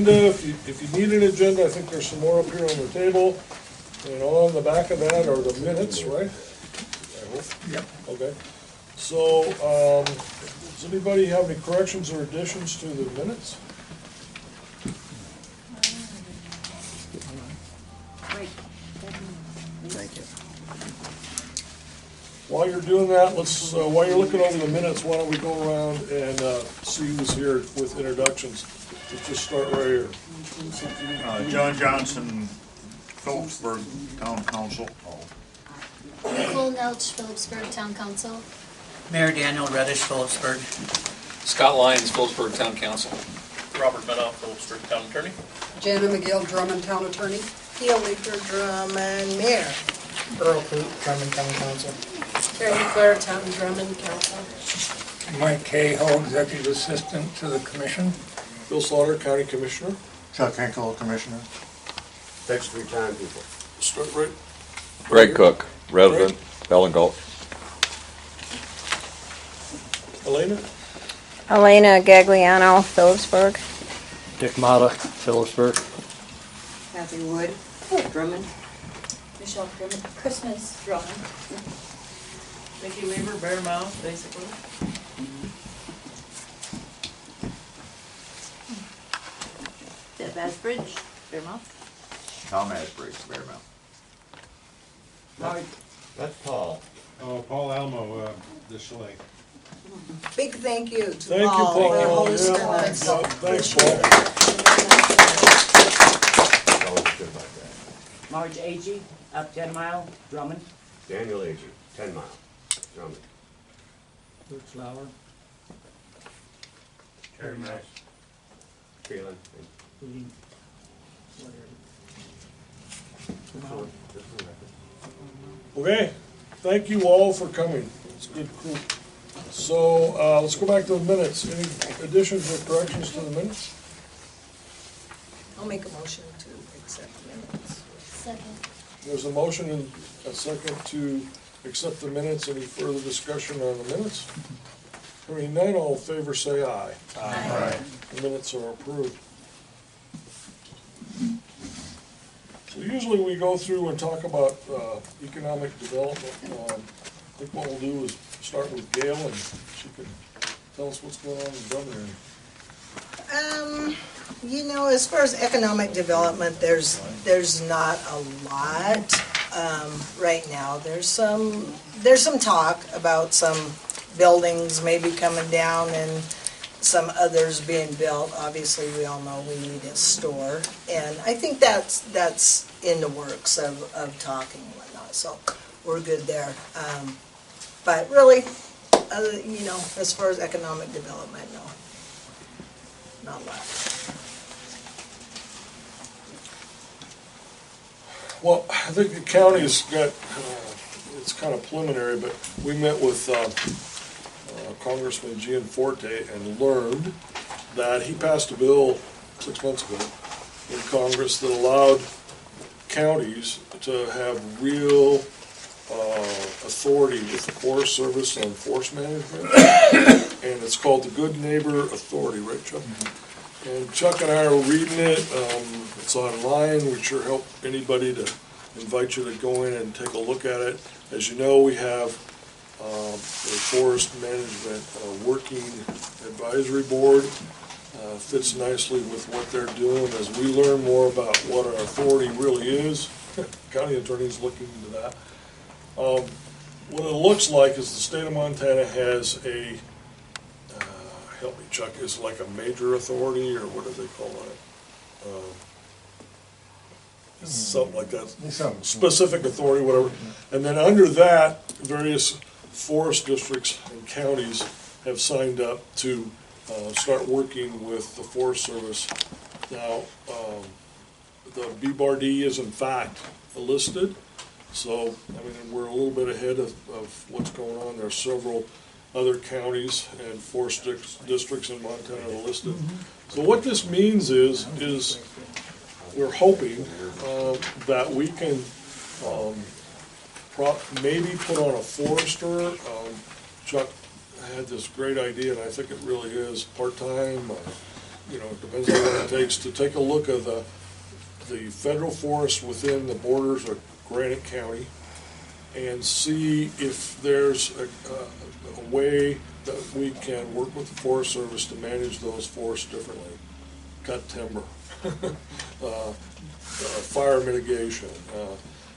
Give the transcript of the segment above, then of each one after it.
agenda. If you need an agenda, I think there's some more up here on the table. And on the back of that are the minutes, right? I hope. Yep. Okay. So, does anybody have any corrections or additions to the minutes? Thank you. While you're doing that, while you're looking over the minutes, why don't we go around and see who's here with introductions? Let's just start right here. John Johnson, Philipsburg Town Council. Nicole Nelch, Philipsburg Town Council. Mayor Daniel Reddish, Philipsburg. Scott Lyons, Philipsburg Town Council. Robert Menoff, Philipsburg Town Attorney. Jana McGill, Drummond Town Attorney. Pia Weaver, Drummond Mayor. Earl Coop, Drummond Town Council. Terry Claire, Town Drummond Council. Mike Cahill, Executive Assistant to the Commission. Bill Slaughter, County Commissioner. Chuck Hinkle, Commissioner. Text 3 time people. Start right. Greg Cook, resident, Bell Gulch. Elena? Elena Gagliano, Philipsburg. Dick Mata, Philipsburg. Kathy Wood, Drummond. Michelle Christmas, Drummond. Mickey Weaver, Bearmouth, basically. Deb Asbridge, Bearmouth. Tom Asbury, Bearmouth. That's Paul. Oh, Paul Almo, the Chalet. Big thank you to Thank you, Paul for Paul. hosting Yeah, us. yeah, thanks, Paul. Always good about that. Marge Agee, up 10 Mile, Drummond. Daniel Agee, 10 Mile, Drummond. Luke Flower. Terry Mouse. Phelan. Okay, thank you all for coming. It's a good group. So, let's go back to the minutes. Any additions or corrections to the minutes? I'll make a motion to accept the minutes. Second. There's a motion and a second to accept the minutes. Any further discussion on the minutes? Hearing none, all in favor say aye. Aye. The minutes are approved. So usually we go through and talk about economic development. I think what we'll do is start with Gail, and she can tell us what's going on in Drummond area. You know, as far as economic development, there's not a lot right now. There's some talk about some buildings maybe coming down and some others being built. Obviously, we all know we need a store, and I think that's in the works of talking and whatnot. So we're good there. But really, you know, as far as economic development, no, not a lot. Well, I think the county's got, it's kind of preliminary, but we met with Congressman Gianforte and learned that he passed a bill 6 months ago in Congress that allowed counties to have real authority with the Forest Service on forest management. And it's called the Good Neighbor Authority, right, Chuck? And Chuck and I are reading it. It's online. We'd sure help anybody to invite you to go in and take a look at it. As you know, we have a Forest Management Working Advisory Board. Fits nicely with what they're doing. As we learn more about what our authority really is, county attorney's looking into that. What it looks like is the state of Montana has a, help me Chuck, is like a major authority, or what do they call it? Something like that. Specific authority, whatever. And then under that, various forest districts and counties have signed up to start working with the Forest Service. Now, the BBRD is in fact listed, so I mean we're a little bit ahead of what's going on. There are several other counties and forest districts in Montana that are listed. So what this means is we're hoping that we can maybe put on a forester. Chuck had this great idea, and I think it really is part-time, it depends on what it takes to take a look at the federal forest within the borders of Granite County and see if there's a way that we can work with the Forest Service to manage those forests differently. Cut timber, fire mitigation,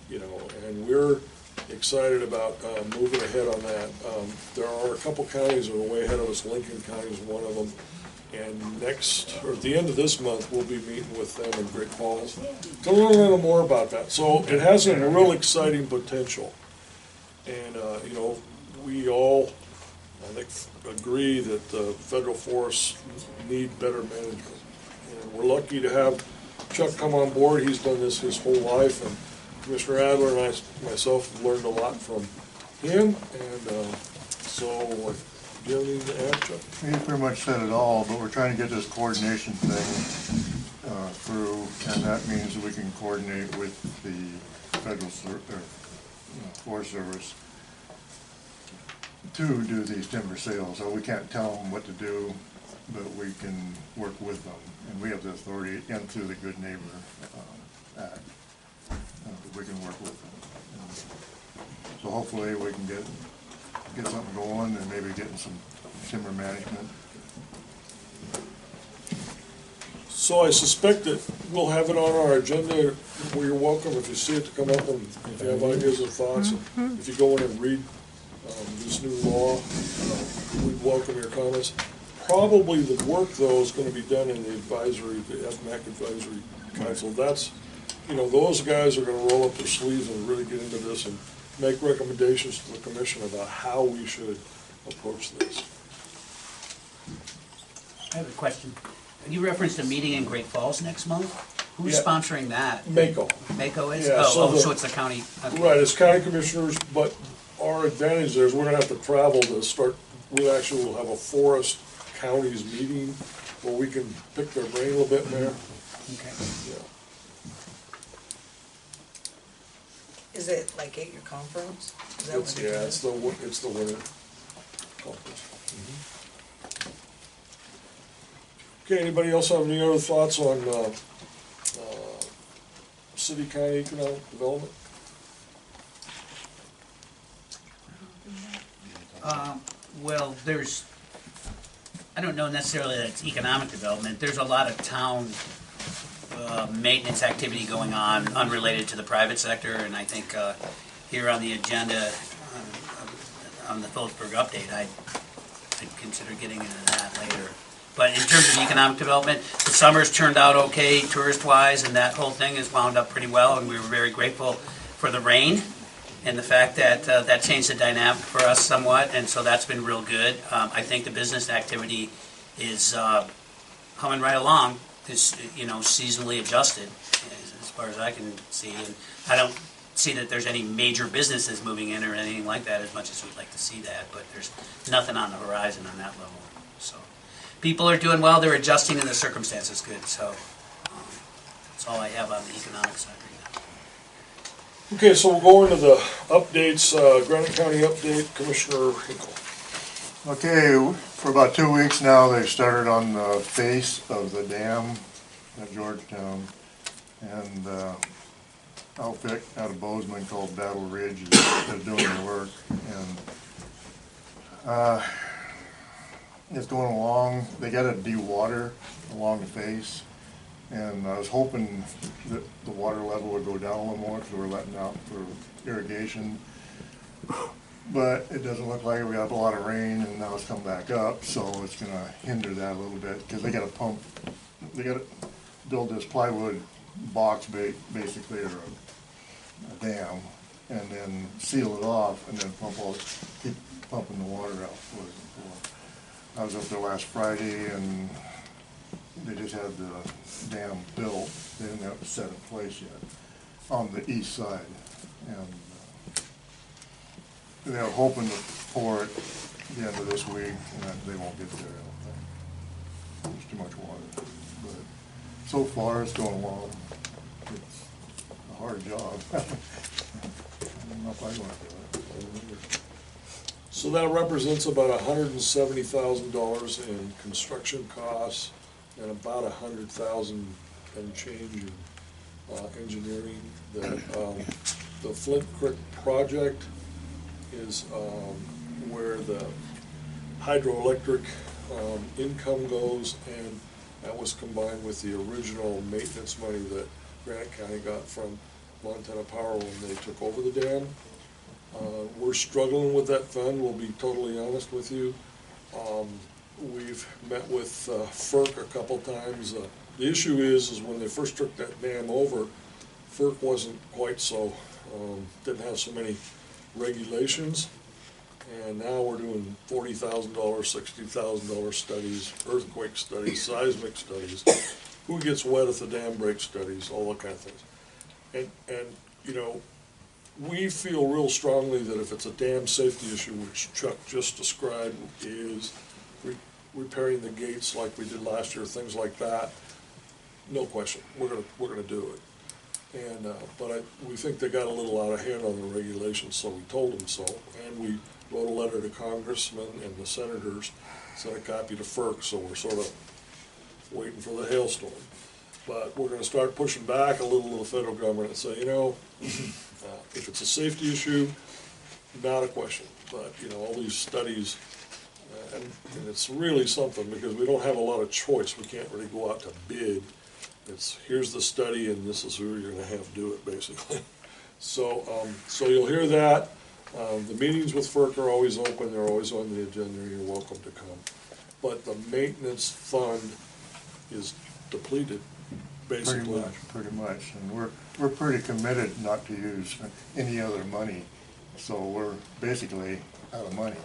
and we're excited about moving ahead on that. There are a couple counties that are way ahead of us. Lincoln County is one of them. And at the end of this month, we'll be meeting with them in Great Falls to learn a little more about that. So it has a real exciting potential. And, we all, I think, agree that the federal forests need better management. And we're lucky to have Chuck come on board. He's done this his whole life. And Commissioner Adler and myself have learned a lot from him. And so do you have anything to add, Chuck? You pretty much said it all, but we're trying to get this coordination thing through, and that means we can coordinate with the federal Forest Service to do these timber sales. So we can't tell them what to do, but we can work with them. And we have the authority, and through the Good Neighbor Act, we can work with them. So hopefully we can get something going and maybe getting some timber management. So I suspect that we'll have it on our agenda. Well, you're welcome if you see it to come up, and if you have ideas or thoughts. And if you go in and read this new law, we'd welcome your comments. Probably the work, though, is going to be done in the FMAC Advisory Council. That's, those guys are going to roll up their sleeves and really get into this and make recommendations to the commission about how we should approach this. I have a question. You referenced a meeting in Great Falls next month? Who's sponsoring that? MACO. MACO is? Yeah, So it's the county? Okay. Right, it's county commissioners, but our advantage there is we're gonna have to travel to start, we'll have a forest counties meeting where we can pick their brain a little bit there. Okay. Yeah. Is it like at your conference? Is that what Yeah, it's the winter conference. Okay, anybody else have any other thoughts on city-county economic development? Well, I don't know necessarily that it's economic development. There's a lot of town maintenance activity going on unrelated to the private sector, and I think here on the agenda on the Philipsburg update, I'd consider getting into that later. But in terms of economic development, the summer's turned out okay tourist-wise, and that whole thing has wound up pretty well, and we were very grateful for the rain and the fact that that changed the dynamic for us somewhat, and so that's been real good. I think the business activity is humming right along, is seasonally adjusted as far as I can see, and I don't see that there's any major businesses moving in or anything like that as much as we'd like to see that, but there's nothing on the horizon on that level. So people are doing well, they're adjusting and the circumstances good, so that's all I have on the economic side right now. Okay, so we'll go into the updates, Granite County update, Commissioner Hinkle. Okay, for about 2 weeks now, they started on the face of the dam at Georgetown, and outfit out of Bozeman called Battle Ridge is doing the work, and it's going along. They got to de-water along the face, and I was hoping that the water level would go down a little more because we're letting out for irrigation. But it doesn't look like it. We have a lot of rain, and now it's come back up, so it's going to hinder that a little bit because they got to pump. They got to build this plywood box, basically, or a dam, and then seal it off, and then keep pumping the water out for it. I was up there last Friday, and they just had the dam built. They didn't have it set in place yet on the east side, and they were hoping to pour it at the end of this week, and they won't get there. I don't think. There's too much water. But so far, it's going along. It's a hard job. I don't know if I want to do it. So that represents about $170,000 in construction costs and about 100,000 and change in engineering. That the Flint Creek project is where the hydroelectric income goes, and that was combined with the original maintenance money that Granite County got from Montana Power when they took over the dam. We're struggling with that fund, we'll be totally honest with you. We've met with FERC a couple times. The issue is when they first took that dam over, FERC wasn't quite so, didn't have so many regulations. And now we're doing $40,000, $60,000 studies, earthquake studies, seismic studies, who gets wet if the dam breaks studies, all that kind of things. And you know, we feel real strongly that if it's a dam safety issue, which Chuck just described, is repairing the gates like we did last year, things like that, no question, we're gonna do it. And but we think they got a little out of hand on the regulations, so we told them so, and we wrote a letter to congressmen and the senators, sent a copy to FERC, so we're sort of waiting for the hailstorm. But we're gonna start pushing back a little to the federal government and say, you know, if it's a safety issue, not a question. But, you know, all these studies, and it's really something because we don't have a lot of choice. We can't really go out to bid. It's, here's the study and this is who you're gonna have do it, basically. So, so you'll hear that. The meetings with FERC are always open, they're always on the agenda, you're welcome to come. But the maintenance fund is depleted, basically. Pretty much, and we're pretty committed not to use any other money, so we're basically out of money.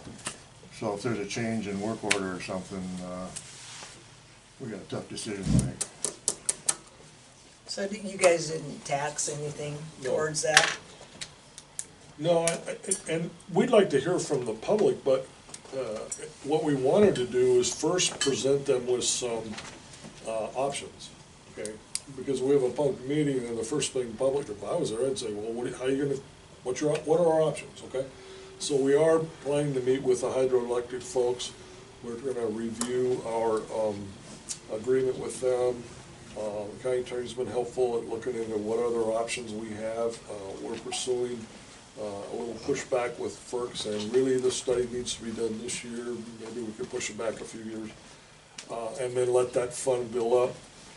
So if there's a change in work order or something, we got a tough decision to make. So you guys didn't tax anything No. towards that? No, and we'd like to hear from the public, but what we wanted to do is first present them with some options, okay? Because we have a public meeting, and the first thing public, if I was there, I'd say, well, how are you gonna, what are our options, okay? So we are planning to meet with the hydroelectric folks. We're gonna review our agreement with them. The county attorney's been helpful at looking into what other options we have. We're pursuing a little pushback with FERC saying, really, this study needs to be done this year. Maybe we could push it back a few years, and then let that fund build up.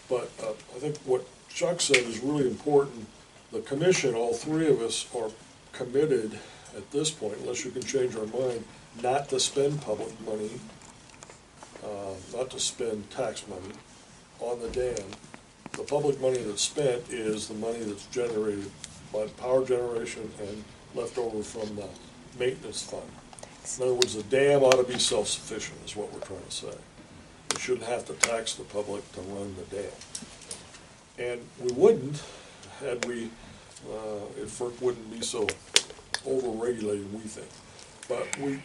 But I think what Chuck said is really important. The commission, all three of us, are committed at this point, unless you can change our mind, not to spend public money, not to spend tax money on the dam. The public money that's spent is the money that's generated by power generation and left over from the maintenance fund. In other words, the dam ought to be self-sufficient is what we're trying to say. We shouldn't have to tax the public to run the dam. And we wouldn't had we, if FERC wouldn't be so over-regulated, we think. But we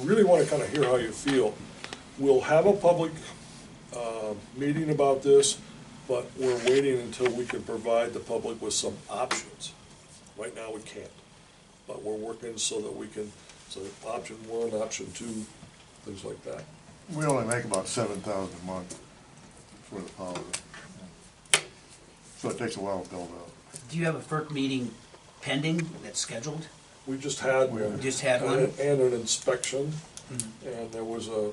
really want to kind of hear how you feel. We'll have a public meeting about this, but we're waiting until we can provide the public with some options. Right now we can't, but we're working so that we can, so option one, option two, things like that. We only make about $7,000 a month for the power, so it takes a while to build up. Do you have a FERC meeting pending that's scheduled? We just had one. Just had one? And an inspection, and there was a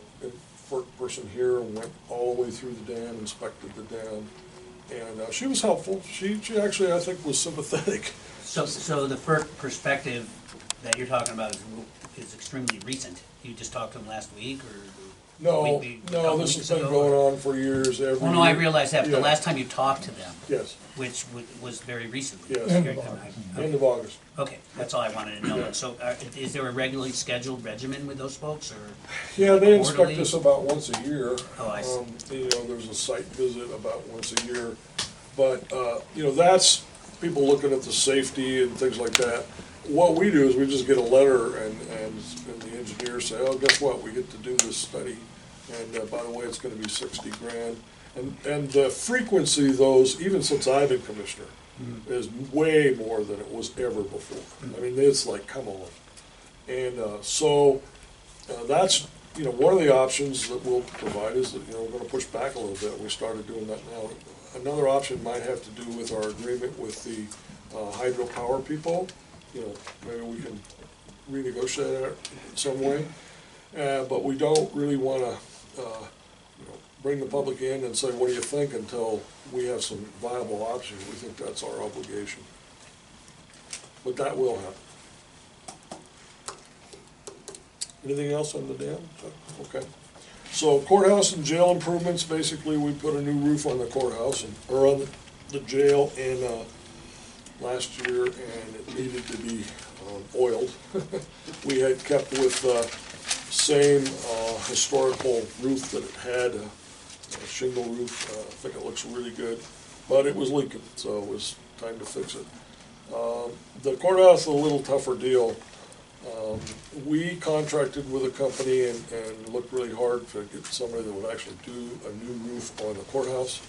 FERC person here and went all the way through the dam, inspected the dam, and she was helpful. She actually, I think, was sympathetic. So the FERC perspective that you're talking about is extremely recent. You just talked to them last week, or? No, this has been going on for years, every year. Oh, no, I realize that, but the Yeah. last time you talked to them. Yes. Which was very recently. Yes. Okay. End of August. Okay, that's all I wanted to know. Yeah. So is there a regularly scheduled regimen with those folks, or? Yeah, they inspect quarterly? us about once a year. Oh, I see. You know, there's a site visit about once a year. But, you know, that's people looking at the safety and things like that. What we do is we just get a letter and the engineers say, oh, guess what, we get to do this study. And by the way, it's gonna be 60 grand. And the frequency of those, even since I've been commissioner, is way more than it was ever before. I mean, it's like, come on. And so that's you know, one of the options that we'll provide is that, you know, we're gonna push back a little bit. We started doing that now. Another option might have to do with our agreement with the hydropower people. You know, maybe we can renegotiate it in some way. But we don't really wanna, you know, bring the public in and say, what do you think, until we have some viable options. We think that's our obligation. But that will happen. Anything else on the dam? Okay. So courthouse and jail improvements, basically, we put a new roof on the courthouse, or on the jail last year, and it needed to be oiled. We had kept with same historical roof that it had, a shingle roof. I think it looks really good, but it was leaking, so it was time to fix it. The courthouse is a little tougher deal. We contracted with a company and looked really hard to get somebody that would actually do a new roof on the courthouse.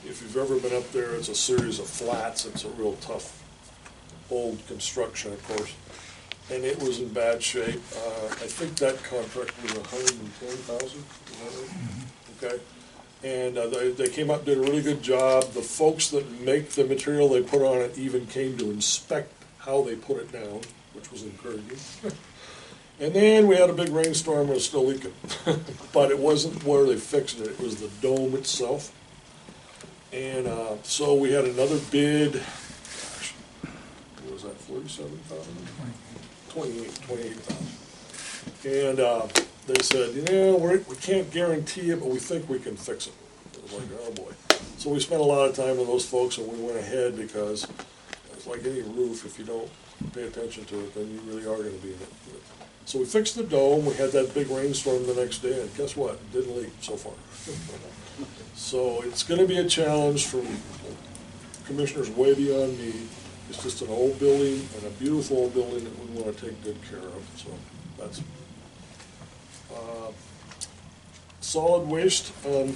If you've ever been up there, it's a series of flats. It's a real tough, old construction, of course. And it was in bad shape. I think that contract was $110,000, okay? And they came up, did a really good job. The folks that make the material they put on it even came to inspect how they put it down, which was encouraging. And then we had a big rainstorm and it was still leaking. But it wasn't where they fixed it, it was the dome itself. And so we had another bid, gosh, what was that, 47,000? 28,000. And they said, you know, we can't guarantee it, but we think we can fix it. I was like, oh boy. So we spent a lot of time with those folks, and we went ahead, because it's like any roof, if you don't pay attention to it, then you really are gonna be in it. So we fixed the dome, we had that big rainstorm the next day, and guess what? It didn't leak so far. So it's gonna be a challenge for commissioners way beyond me. It's just an old building, and a beautiful old building that we wanna take good care of, so that's. Solid waste, go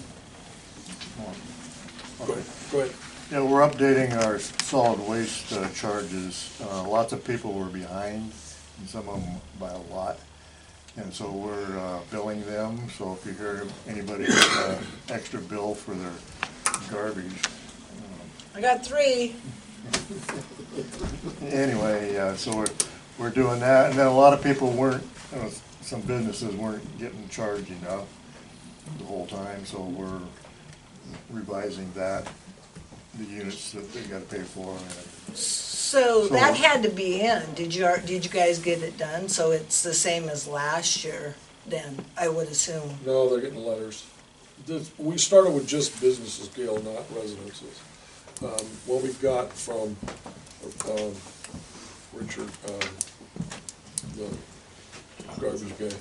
ahead. Yeah, we're updating our solid waste charges. Lots of people were behind, and some of them by a lot. And so we're billing them, so if you hear anybody get an extra bill for their garbage. I got 3. Anyway, so we're doing that, and then a lot of people weren't, some businesses weren't getting charged enough the whole time, so we're revising that, the units that they gotta pay for. So that had to be in. Did you guys get it done? So it's the same as last year then, I would assume. No, they're getting letters. We started with just businesses, Gail, not residences. What we've got from Richard, the garbage guy.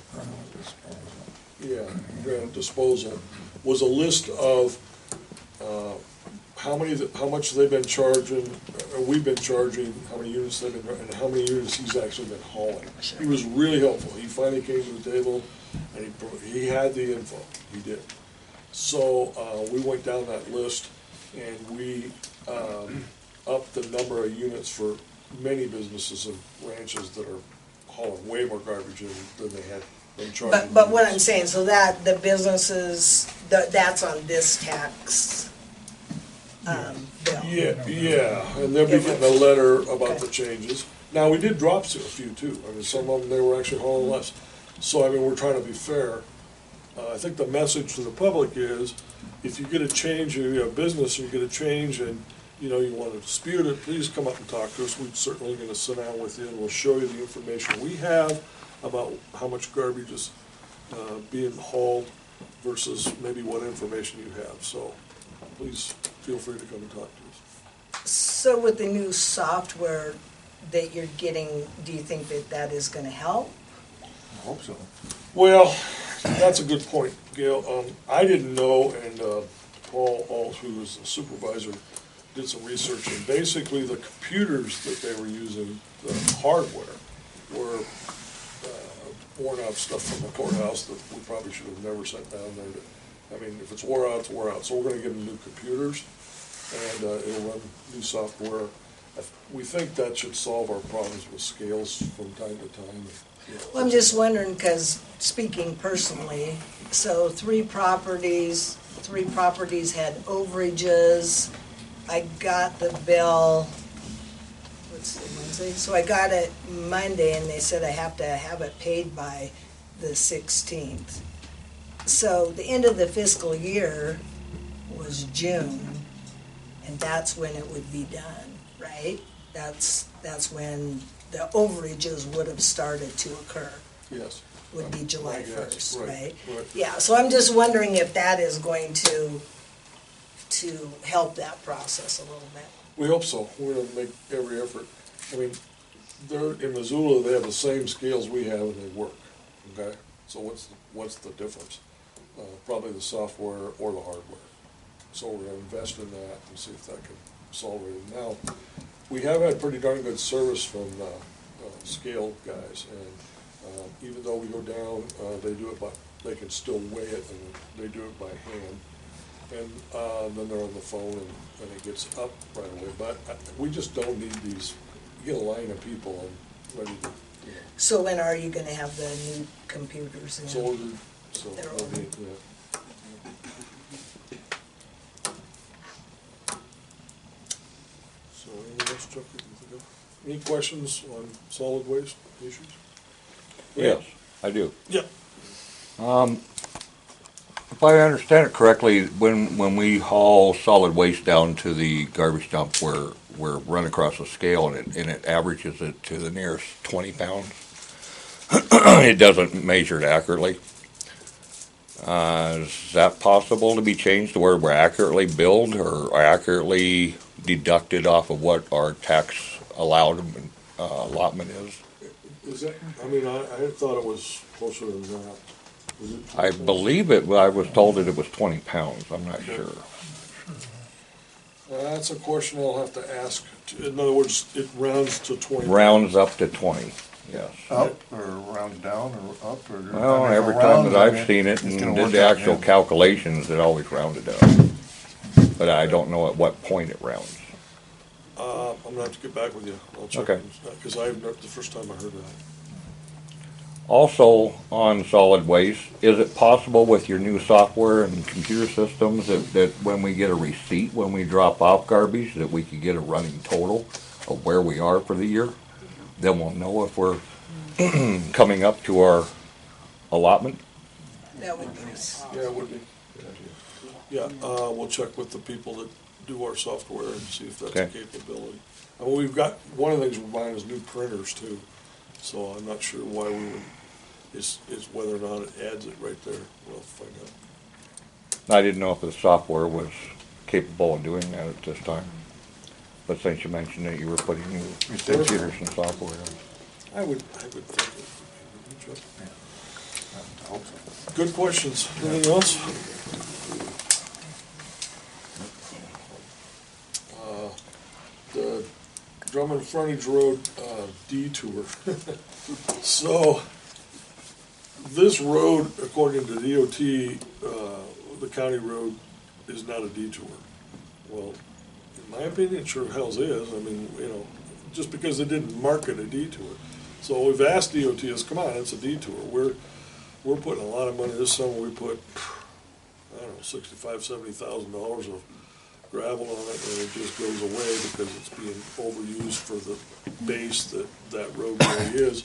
Yeah, Granite Disposal, was a list of how much they've been charging, or we've been charging, how many units they've been, and how many units he's actually been hauling. He was really helpful. He finally came to the table, and he had the info. He did. So we went down that list, and we upped the number of units for many businesses and ranches that are hauling way more garbage than they had been charging. But what I'm saying, so that the businesses, that's on this tax bill. Yeah, and they'll be getting a letter about the changes. Now, we did drop a few too. I mean, some of them, they were actually hauling less. So, I mean, we're trying to be fair. I think the message to the public is, if you get a change, you have business, and you get a change, and you know, you want to dispute it, please come up and talk to us. We're certainly going to sit down with you, and we'll show you the information we have about how much garbage is being hauled versus maybe what information you have. So please feel free to come and talk to us. So with the new software that you're getting, do you think that that is going to help? I hope so. Well, that's a good point, Gail. I didn't know, and Paul Alt, who was the supervisor, did some research, and basically the computers that they were using, the hardware, were worn out stuff from the courthouse that we probably should have never sent down there. I mean, if it's wore out, it's wore out. So we're going to give them new computers, and it'll run new software. We think that should solve our problems with scales from time to time. Well, I'm just wondering, because speaking personally, so three properties had overages. I got the bill, let's see, Wednesday, so I got it Monday, and they said I have to have it paid by the 16th. So the end of the fiscal year was June, and that's when it would be done, right? That's when the overages would have started to occur, Yes. would be July Yes, 1st, right? Right. Yeah, so I'm just wondering if that is going to help that process a little bit. We hope so. We're gonna make every effort. I mean, they're, in Missoula, they have the same scales we have and they work, okay? So what's the difference? Probably the software or the hardware. So we're gonna invest in that and see if that can solve it. Now, we have had pretty darn good service from scale guys, and even though we go down, they do it they can still weigh it, and they do it by hand. And then they're on the phone, and it gets up right away. But we just don't need these, get a line of people and ready to, you know. So when are you gonna have the new computers in? It's ordered, so They're we'll be, ordered. yeah. So anything else, Chuck, you can think of? Any questions on solid waste issues? Yes, I do. Yeah. If I understand it correctly, when we haul solid waste down to the garbage dump, we're run across a scale and it averages it to the nearest 20 pounds. It doesn't measure it accurately. Is that possible to be changed to where we're accurately billed or accurately deducted off of what our tax allotment is? Is that, I mean, I had thought it was closer than that. Was it I believe it, I was told that it was 20 pounds, I'm not sure. That's a question I'll have to ask. In other words, it rounds to 20. Rounds up to 20, yes. Up or rounds down or up or? Well, I mean, every if it time rounds, that I I've mean, seen it it's and gonna did work the out, actual yeah. calculations, it always rounded up. But I don't know at what point it rounds. I'm gonna have to get back with you. I'll check. Okay. Because the first time I heard that. Also, on solid waste, is it possible with your new software and computer systems that when we get a receipt, when we drop off garbage, that we could get a running total of where we are for the year? Then we'll know if we're coming up to our allotment? That would be nice. Yeah, it would be. Yeah, we'll check with the people that do our software and see if that's a Okay. capability. And we've got, one of the things we're buying is new printers too. So I'm not sure why we would, is whether or not it adds it right there. We'll find out. I didn't know if the software was capable of doing that at this time. But since you mentioned that you were putting new computers and software in. I would think it would be. Good questions. Anything else? The Drummond Frontage Road detour. So, this road, according to DOT, the county road, is not a detour. Well, in my opinion, it sure hell's is. I mean, you know, just because they didn't mark it a detour. So we've asked DOT, come on, it's a detour. We're putting a lot of money this summer. We put, I don't know, $65,000-$70,000 of gravel on it, and it just goes away because it's being overused for the base that road really is.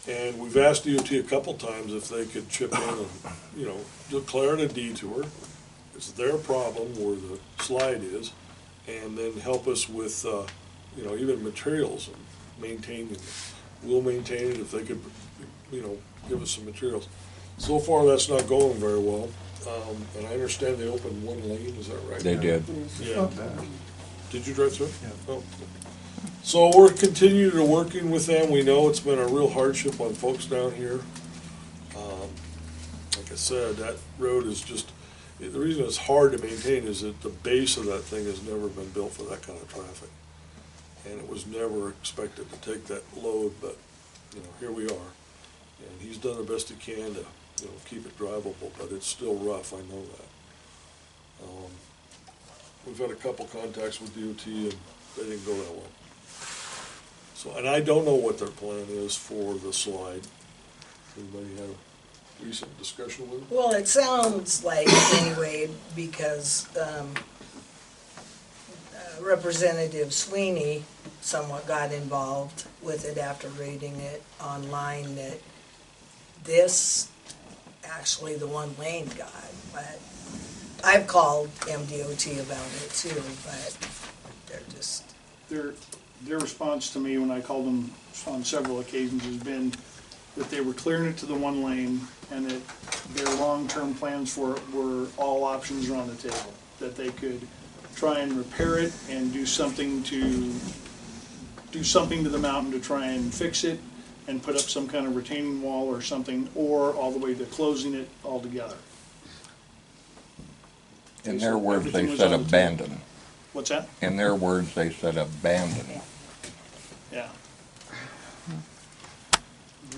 And we've asked DOT a couple times if they could chip in and, you know, declare it a detour. It's their problem where the slide is, and then help us with, you know, even materials and maintaining it. We'll maintain it if they could, you know, give us some materials. So far, that's not going very well. And I understand they opened one lane, is that right? They did. Yeah. Did you drive through? Yeah. Oh. So we're continuing to working with them. We know it's been a real hardship on folks down here. Like I said, that road is just, the reason it's hard to maintain is that the base of that thing has never been built for that kind of traffic. And it was never expected to take that load, but, you know, here we are. And he's done the best he can to, you know, keep it drivable, but it's still rough, I know that. We've had a couple contacts with DOT and they didn't go that well. So, and I don't know what their plan is for the slide. Anybody have a recent discussion with it? Well, it sounds like, anyway, because Representative Sweeney somewhat got involved with it after reading it online, that this, actually the one Lane got, but I've called MDOT about it too, but they're just... Their response to me when I called them on several occasions has been that they were clearing it to the one lane and that their long-term plans for it were all options are on the table. That they could try and repair it and do something to the mountain to try and fix it and put up some kind of retaining wall or something, or all the way to closing it altogether. In their words, Everything they was said on the table. abandon. What's that? In their words, they said abandon. Yeah.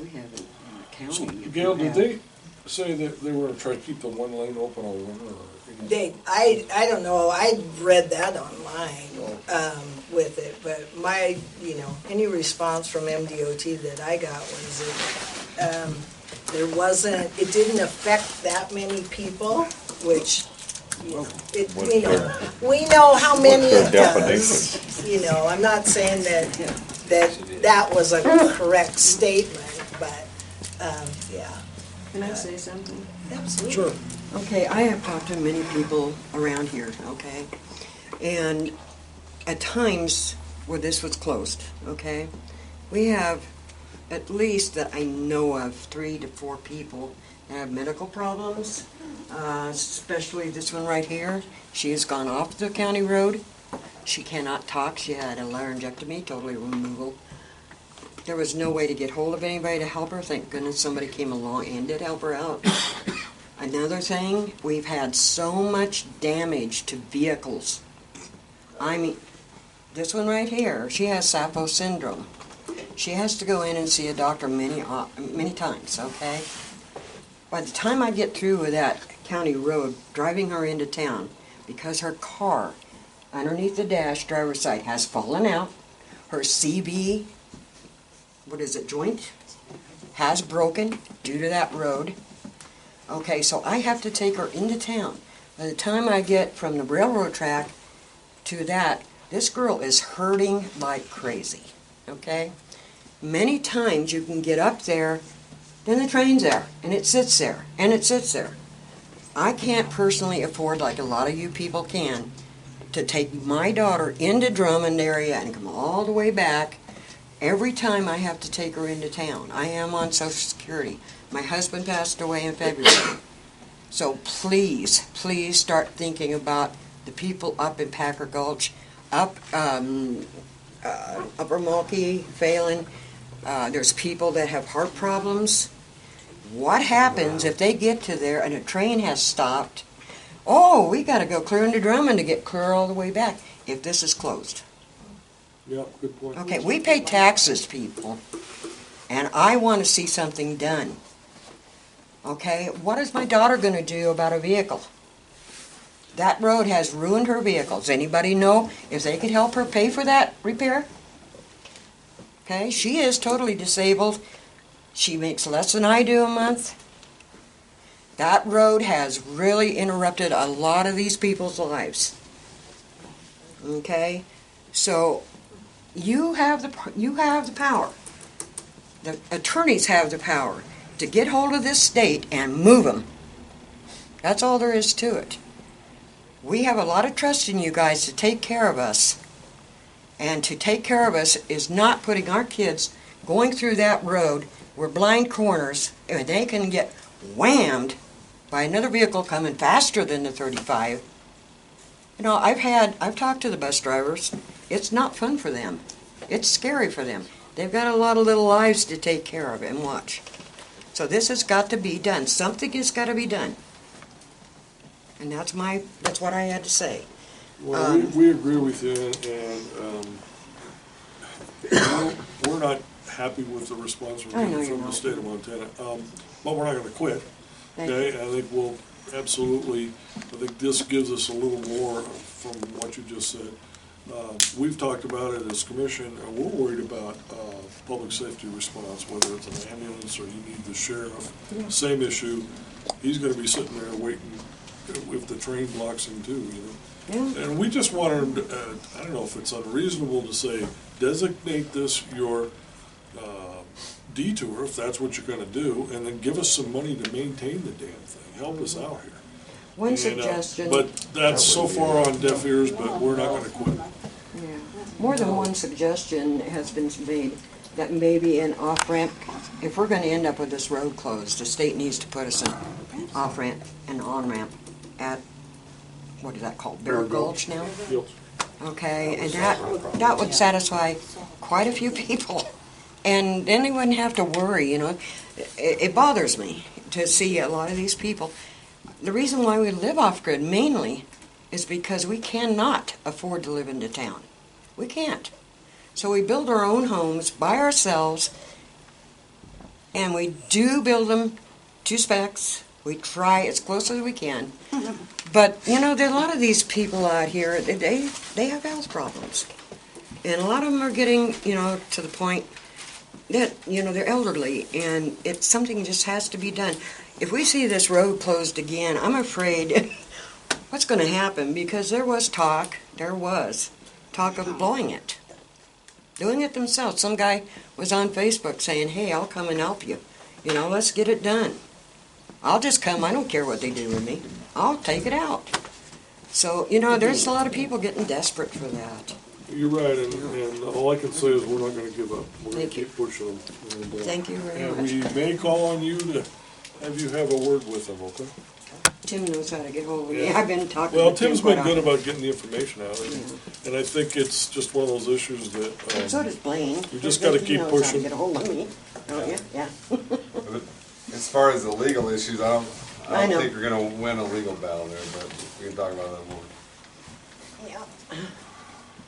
We have it in the So, county. Gail, did they say that they were gonna try to keep the one lane open all winter, or? I don't know, I read that online, with it, but my, any response from MDOT that I got was that, there wasn't, it didn't affect that many people, which, we know how many it does. I'm not saying that was a correct statement, but, yeah. Can I say something? Absolutely. Sure. Okay, I have talked to many people around here, okay? And at times where this was closed, okay? We have, at least that I know of, 3 to 4 people that have medical problems, especially this one right here. She has gone off the county road. She cannot talk. She had a laryngectomy, totally removal. There was no way to get hold of anybody to help her. Thank goodness somebody came along and did help her out. Another thing, we've had so much damage to vehicles. I mean, this one right here, she has Sappho syndrome. She has to go in and see a doctor many times, okay? By the time I get through with that county road, driving her into town, because her car, underneath the dash, driver's side, has fallen out, her CB, joint, has broken due to that road. Okay, so I have to take her into town. By the time I get from the railroad track to that, this girl is hurting like crazy, okay? Many times you can get up there, then the train's there, and it sits there, and it sits there. I can't personally afford, like a lot of you people can, to take my daughter into Drummond area and come all the way back every time I have to take her into town. I am on Social Security. My husband passed away in February. So please, please start thinking about the people up in Packer Gulch, up Upper Mulkey, Phelan. There's people that have heart problems. What happens if they get to there and a train has stopped? Oh, we got to go clear into Drummond to get clear all the way back if this is closed. Yeah, good point. Okay, we pay taxes, people, and I want to see something done. Okay, what is my daughter going to do about a vehicle? That road has ruined her vehicle. Does anybody know if they could help her pay for that repair? Okay, she is totally disabled. She makes less than I do a month. That road has really interrupted a lot of these people's lives. Okay, so you have the power. The attorneys have the power to get hold of this state and move them. That's all there is to it. We have a lot of trust in you guys to take care of us. And to take care of us is not putting our kids going through that road where blind corners, and they can get whammed by another vehicle coming faster than the 35. I've talked to the bus drivers. It's not fun for them. It's scary for them. They've got a lot of little lives to take care of and watch. So this has got to be done. Something has got to be done. And that's what I had to say. Well, we agree with you, and we're not happy with the response we're getting from the state of Montana. But we're not gonna quit, okay? I think we'll absolutely, I think this gives us a little more from what you just said. we've talked about it as commission, and we're worried about public safety response, whether it's an ambulance or you need the sheriff. Same issue. He's gonna be sitting there waiting if the train blocks him too, you know? Yeah. And we just wanted, I don't know if it's unreasonable to say, designate this your detour, if that's what you're gonna do, and then give us some money to maintain the damn thing. Help us out here. One And, suggestion. But that's so far on deaf ears, but we're not gonna quit. Yeah. More than one suggestion has been made that maybe an off-ramp, if we're gonna end up with this road closed, the state needs to put us an off-ramp and on-ramp at, what is that called, Bear Gulch now? Okay, and that would satisfy quite a few people. And then they wouldn't have to worry, you know. It bothers me to see a lot of these people. The reason why we live off-grid mainly is because we cannot afford to live into town. We can't. So we build our own homes by ourselves, and we do build them to specs. We try as close as we can. But, you know, there are a lot of these people out here, they have health problems. And a lot of them are getting, you know, to the point that, you know, they're elderly, and it's something just has to be done. If we see this road closed again, I'm afraid what's going to happen, because there was talk of blowing it, doing it themselves. Some guy was on Facebook saying, hey, I'll come and help you. You know, let's get it done. I'll just come. I don't care what they do with me. I'll take it out. So, you know, there's a lot of people getting desperate for that. You're right, and all I can say is we're not gonna give up. We're gonna keep pushing them. And, Thank you very and much. we may call on you to have you have a word with them, okay? Tim knows how to get hold of me. Yeah. I've been talking Well, to Tim Tim's quite been good often. about getting the information out, and I think it's just one of those issues that, So does Blaine. you just gotta He keep knows how to pushing. get a hold of me, don't you? Yeah. As far as the legal issues, I I don't know. think we're gonna win a legal battle there, but we can talk about that more.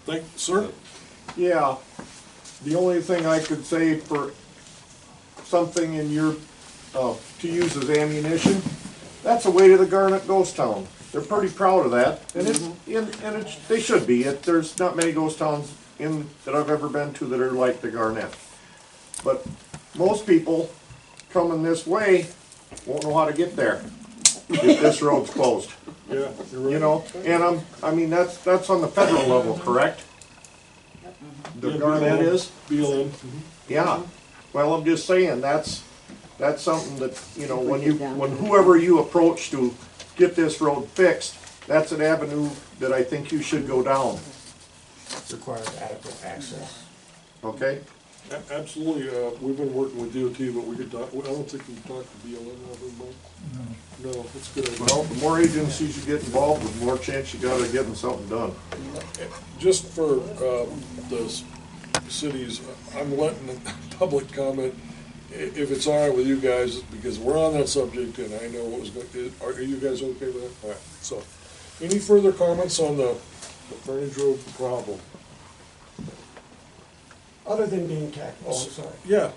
Thank, sir? Yeah, the only thing I could say for something in your, to use as ammunition, that's the way to the Garnet Ghost Town. They're pretty proud of that, and they should be. There's not many ghost towns that I've ever been to that are like the Garnet. But most people coming this way won't know how to get there if this road's closed. Yeah, you're right. You know, and I mean, that's on the federal level, correct? The Garnet is? BLM. Yeah, well, I'm just saying, that's something that, you know, when whoever you approach to get this road fixed, that's an avenue that I think you should go down, Requires adequate access. okay? Absolutely, we've been working with DOT, but we could talk, I don't think we can talk to BLM, everybody. No, that's a good idea. Well, the more agencies you get involved, the more chance you got of getting something done. Just for the cities, I'm letting the public comment, if it's all right with you guys, because we're on that subject, and I know what was going, are you guys okay with that? All right, so, any further comments on the Frontage Road problem? Other than being tactful, I'm sorry. Yeah.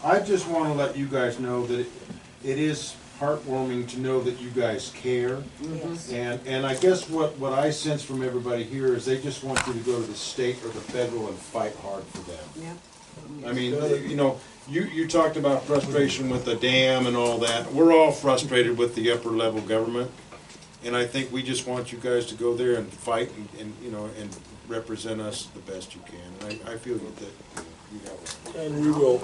I just wanna let you guys know that it is heartwarming to know that you guys care. Yes. And I guess what I sense from everybody here is they just want you to go to the state or the federal and fight hard for them. Yeah. I mean, you know, you talked about frustration with the dam and all that. We're all frustrated with the upper level government. And I think we just want you guys to go there and fight and you know, and represent us the best you can. And I feel that you have it. And we will.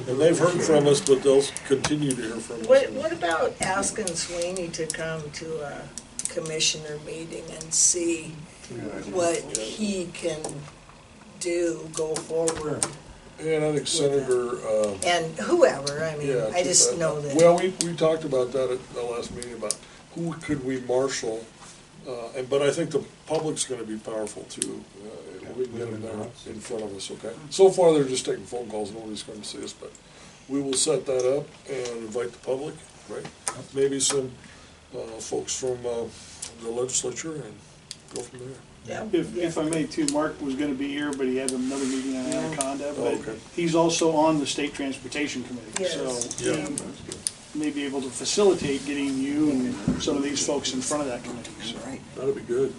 And they've heard from us, but they'll continue to hear from us. What about asking Sweeney to come to a commissioner meeting and see what he can do, go forward? And I think Senator, And whoever, I mean, yeah, I just know that. Well, we talked about that at the last meeting, about who could we marshal, but I think the public's gonna be powerful too. We can get them there in front of us, okay? So far, they're just taking phone calls, nobody's gonna see us, but we will set that up and invite the public, right? Maybe some folks from the legislature, and go from there. If I may too, Mark was gonna be here, but he had another meeting on Anaconda, Oh, but okay. he's also on the State Transportation Committee, so Yeah. he may be able to facilitate getting you and some of these folks in front of that committee, so. That'd be good.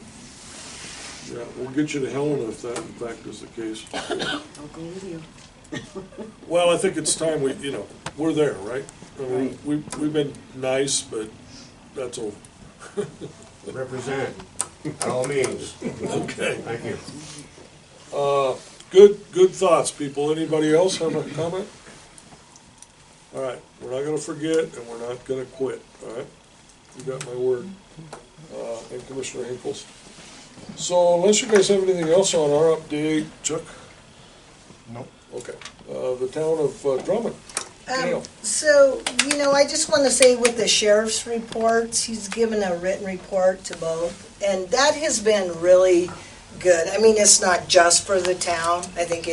Yeah, we'll get you to Helena if that in fact is the case. I'll go with you. Well, I think it's time we're there, right? I mean, we've been nice, but that's over. Represent, by all means. Okay. Thank you. Good thoughts, people. Anybody else have a comment? All right, we're not gonna forget and we're not gonna quit, all right? You got my word. And Commissioner Hinkles. So unless you guys have anything else on our update, Chuck? Nope. Okay. The town of Drummond. Gail. So, I just want to say with the sheriff's reports, he's given a written report to both, and that has been really good. I mean, it's not just for the town. I think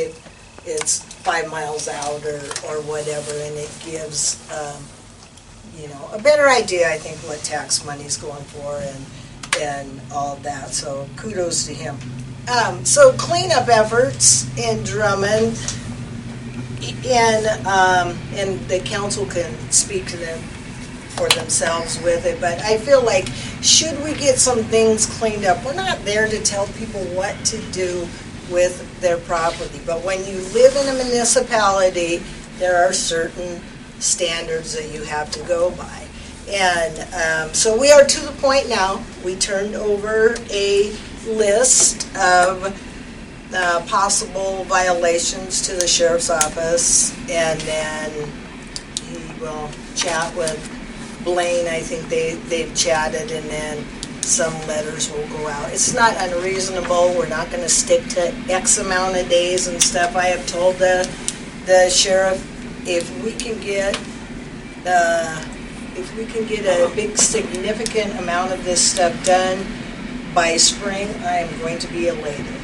it's 5 miles out or whatever, and it gives, a better idea, I think, what tax money's going for and all of that. So kudos to him. So cleanup efforts in Drummond, and the council can speak to them for themselves with it, but I feel like should we get some things cleaned up, we're not there to tell people what to do with their property, but when you live in a municipality, there are certain standards that you have to go by. And so we are to the point now, we turned over a list of possible violations to the sheriff's office, and then he will chat with Blaine. I think they've chatted, and then some letters will go out. It's not unreasonable. We're not going to stick to X amount of days and stuff. I have told the sheriff if we can get a big significant amount of this stuff done by spring, I am going to be elated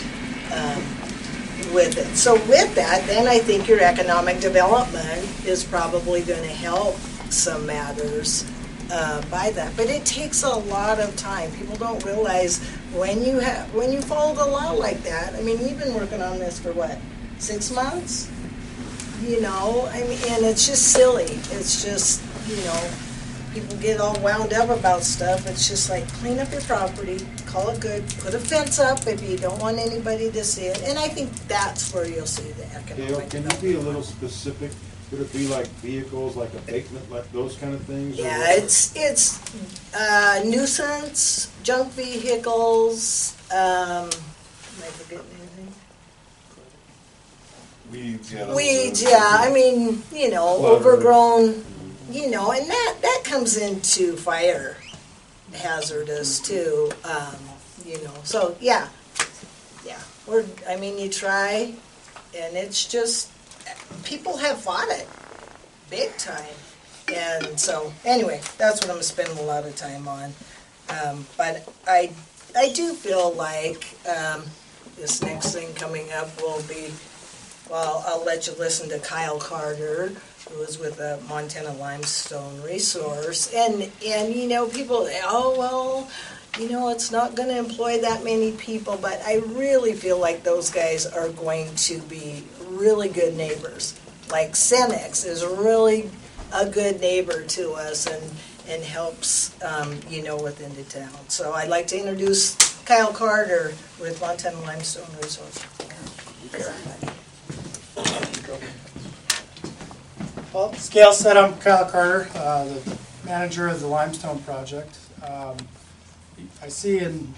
with it. So with that, then I think your economic development is probably going to help some matters by that. But it takes a lot of time. People don't realize when you follow the law like that. I mean, we've been working on this for what, 6 months? And it's just silly. It's just, people get all wound up about stuff. It's just like, clean up your property, call it good, put a fence up if you don't want anybody to see it. And I think that's where you'll see the economic Can you be a little specific? Would it be like vehicles, like abatement, like those kind of things? or Yeah, what? it's nuisance, junk vehicles, am I forgetting anything? Weeds, yeah, I mean, overgrown, and that comes into fire hazardous too, so, yeah, you try, and it's just, people have fought it, big time, and so, anyway, that's what I'm spending a lot of time on, but I do feel like, this next thing coming up will be, well, I'll let you listen to Kyle Carter, who was with the Montana Limestone Resource, and people, it's not gonna employ that many people, but I really feel like those guys are going to be really good neighbors. Like Cenex is really a good neighbor to us and helps, within the town. So I'd like to introduce Kyle Carter with Montana Limestone Resource. Well, as Gail said, I'm Kyle Carter, the manager of the Limestone Project. I see in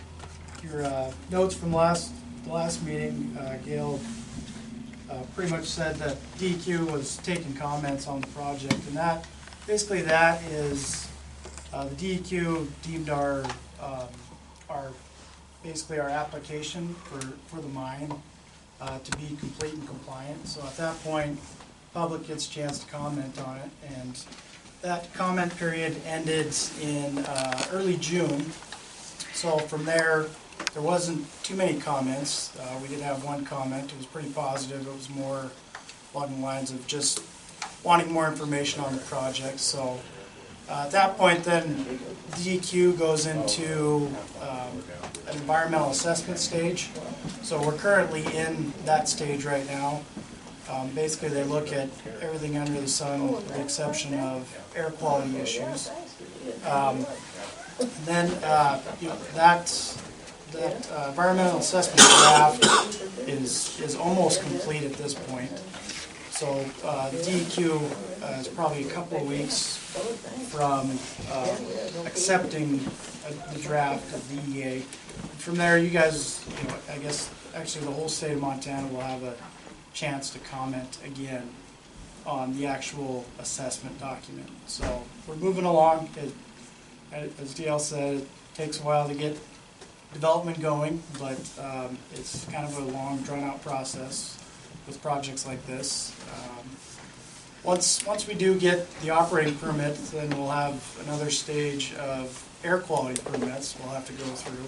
your notes from the last meeting, Gail pretty much said that DEQ was taking comments on the project, and that is the DEQ deemed our application for the mine to be complete and compliant. So at that point, public gets a chance to comment on it, and that comment period ended in early June. So from there wasn't too many comments. We did have one comment. It was pretty positive. It was more along the lines of just wanting more information on the project. So at that point, then DEQ goes into an environmental assessment stage. So we're currently in that stage right now. Basically, they look at everything under the sun with the exception of air quality issues. And then that environmental assessment draft is almost complete at this point. So DEQ is probably a couple of weeks from accepting the draft of DEA. From there, you guys, I guess actually the whole state of Montana will have a chance to comment again on the actual assessment document. So we're moving along. As DL said, it takes a while to get development going, but it's kind of a long, drawn-out process with projects like this. Once we do get the operating permit, then we'll have another stage of air quality permits we'll have to go through,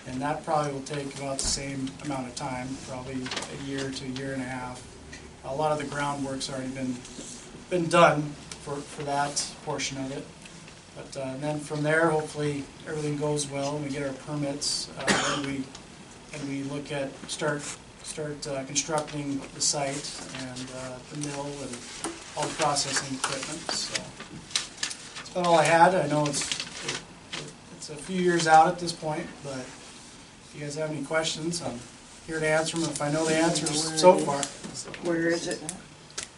and that probably will take about the same amount of time, probably a year to a year and a half. A lot of the groundwork's already been done for that portion of it. But and then from there, hopefully everything goes well and we get our permits, and we look at start constructing the site and the mill and all the processing equipment. So that's about all I had. I know it's a few years out at this point, but if you guys have any questions, I'm here to answer them if I know the answers so far. Where is it?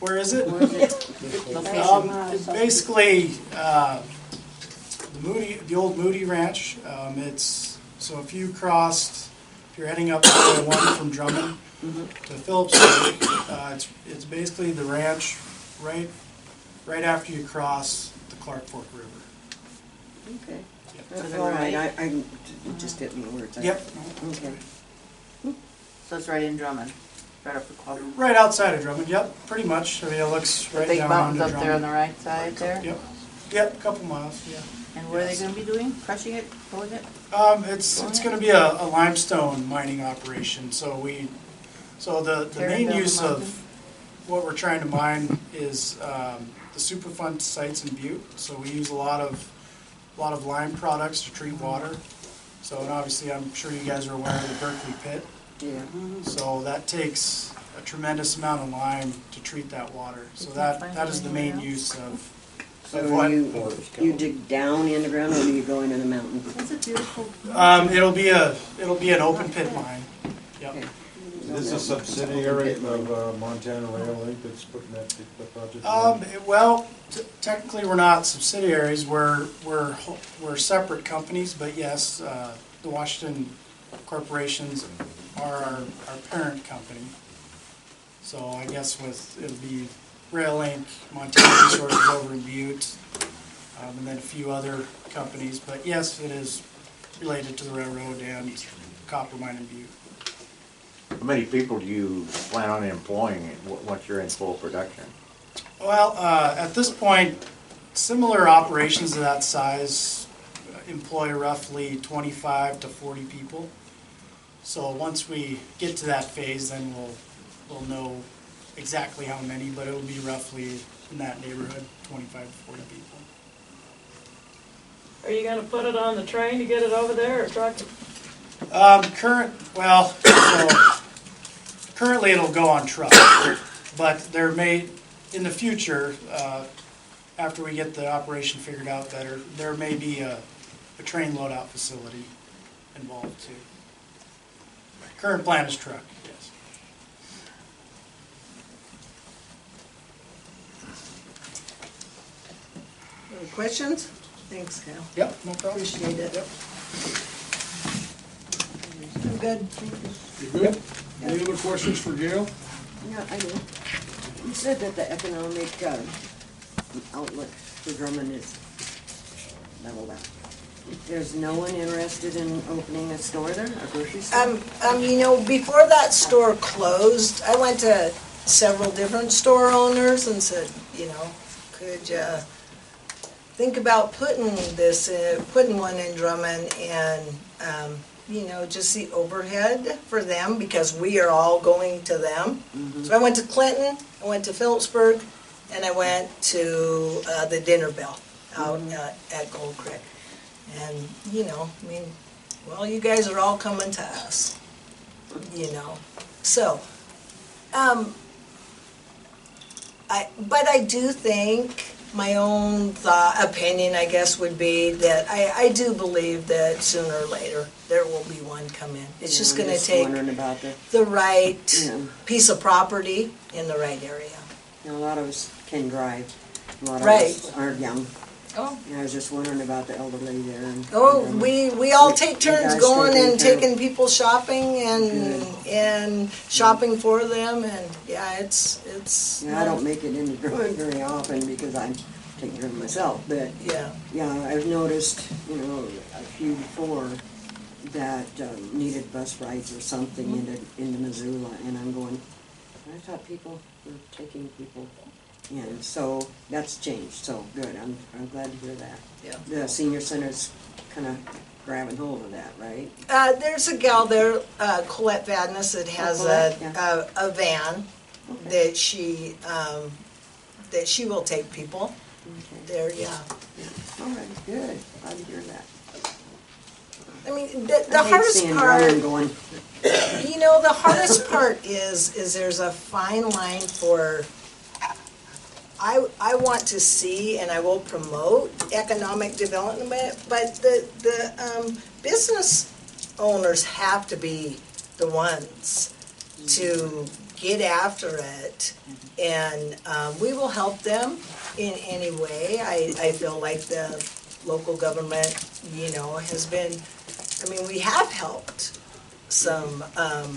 Where is it? Where is it? It's basically the old Moody Ranch. So if you're heading up Highway 1 from Drummond to Philipsburg, it's basically the ranch right after you cross the Clark Fork River. Okay. Yep. That's all right. I just didn't know where it's at. Yep. Okay. So it's right in Drummond, right up the corner. Right outside of Drummond, yep, pretty much. I mean, it looks right Big down mountains onto up there on Drummond. the right side there? Yep, a couple miles, yeah. And what are they gonna be doing? Crushing it, pulling it? It's gonna be a limestone mining operation, so the Tearing main down the use mountain? of what we're trying to mine is the Superfund sites in Butte. So we use a lot of lime products to treat water. So, and obviously, I'm sure you guys are aware of the Berkeley pit. Yeah. So that takes a tremendous amount of lime to treat that water. So that is the main use of So what. you dig down in the ground or do you go into the mountain? That's a beautiful. It'll be an open pit mine. Yep. Okay. Is this a subsidiary of Montana Rail Link that's putting that project? Well, technically we're not subsidiaries. We're separate companies, but yes, the Washington corporations are our parent company. So I guess it'll be Rail Link, Montana Resources over in Butte, and then a few other companies. But yes, it is related to the railroad and copper mine in Butte. How many people do you plan on employing once you're in full production? Well, at this point, similar operations of that size employ roughly 25 to 40 people. So once we get to that phase, then we'll know exactly how many, but it'll be roughly in that neighborhood, 25 to 40 people. Are you gonna put it on the train to get it over there, or truck it? Currently it'll go on truck, but there may, in the future, after we get the operation figured out better, there may be a train loadout facility involved too. Current plan is truck, yes. Any questions? Thanks, Cal. Yep, no problem. Appreciate it. Yep. I'm good. You good? Any other questions for Gail? Yeah, I do. You said that the economic outlook for Drummond is leveled out. There's no one interested in opening a store there, a grocery store? Before that store closed, I went to several different store owners and said, could you think about putting one in Drummond and, just the overhead for them, because we are all going to them. Mm-hmm. So I went to Clinton, I went to Philipsburg, and I went to the Dinner Bell out at Gold Creek. And, you guys are all coming to us, So, but I do think, my own opinion, I guess, would be that I do believe that sooner or later, there will be one come in. It's just I'm gonna take wondering about the right Yeah. piece of property in the right area. A lot of us can drive. A lot of Right. us aren't young. Oh. And I was just wondering about the elderly there. Oh, we all take you turns guys going taking and care of- taking people shopping and shopping for them, and yeah, it's. Yeah, I don't make it into Drummond very often because I'm taking care of myself, but Yeah. yeah, I've noticed, you know, a few before that needed bus rides or something into Missoula, and I'm going, I thought people were taking people in, so that's changed, so good, I'm glad to hear that. Yeah. The senior center's kinda grabbing hold of that, right? There's a gal there, Colette Vadness, that has Colette, a van that she will take people there, yeah. All right, good, glad to hear that. I mean, the I hate hardest seeing part, Drummond going, you know, the hardest part is there's a fine line for, I want to see and I will promote economic development, but the business owners have to be the ones to get after it, and we will help them in any way. I feel like the local government, you know, has been, I mean, we have helped some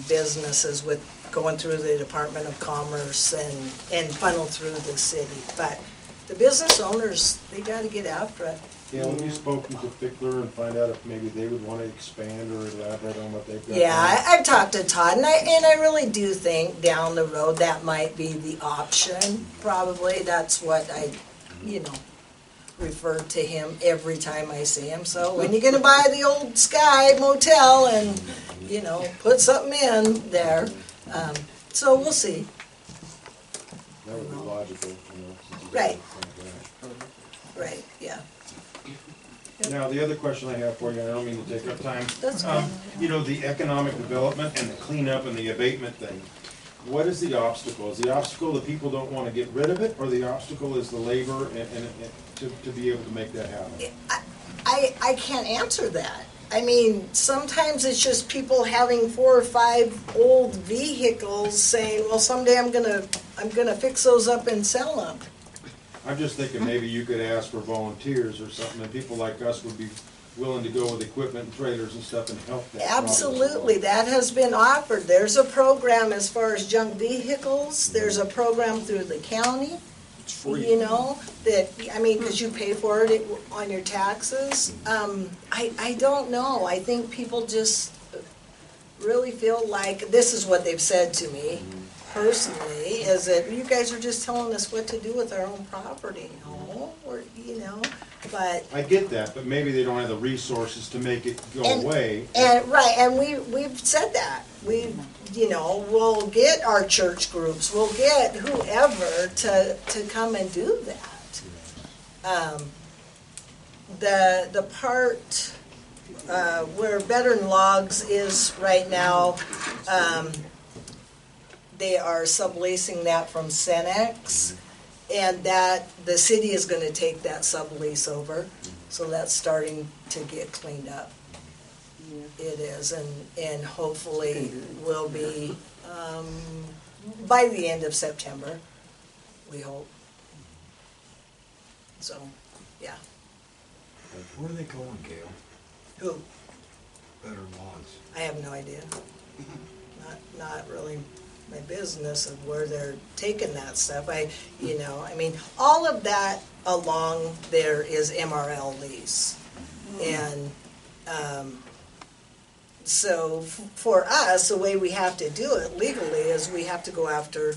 businesses with going through the Department of Commerce and funnel through the city, but the business owners, they gotta get after it. Yeah, have you spoken to Fickler and find out if maybe they would want to expand or elaborate on what they've got? Yeah, I've talked to Todd, and I really do think down the road that might be the option, probably. That's what I, you know, refer to him every time I see him. So when you're gonna buy the old Sky Motel and, you know, put something in there, so we'll see. That would be logical, you know. since you Right. got it. Right, yeah. Now, the other question I have for you, I don't mean to take up time. That's good. You know, the economic development and the cleanup and the abatement thing. What is the obstacle? Is the obstacle that people don't want to get rid of it, or the obstacle is the labor and to be able to make that happen? I can't answer that. I mean, sometimes it's just people having 4 or 5 old vehicles saying, well, someday I'm gonna fix those up and sell them. I'm just thinking maybe you could ask for volunteers or something, and people like us would be willing to go with equipment and trailers and stuff and help that process. Absolutely, that has been offered. There's a program as far as junk vehicles. There's a program through the county. It's free. You know, that, I mean, because you pay for it on your taxes. I don't know. I think people just really feel like, this is what they've said to me personally, is that you guys are just telling us what to do with our own property. No, or, you know, but. I get that, but maybe they don't have the resources to make it go away. And, right, and we've said that. You know, we'll get our church groups, we'll get whoever to come and do that. The part where Veteran Logs is right now, they are subleasing that from Cenex, and that the city is gonna take that sublease over, so that's starting to get cleaned up. It is, and hopefully will be, by the end of September, we hope. So, yeah. Where are they going, Gail? Who? Better Logs. I have no idea. Not really my business of where they're taking that stuff. I mean, all of that along there is MRL lease. And, so for us, the way we have to do it legally is we have to go after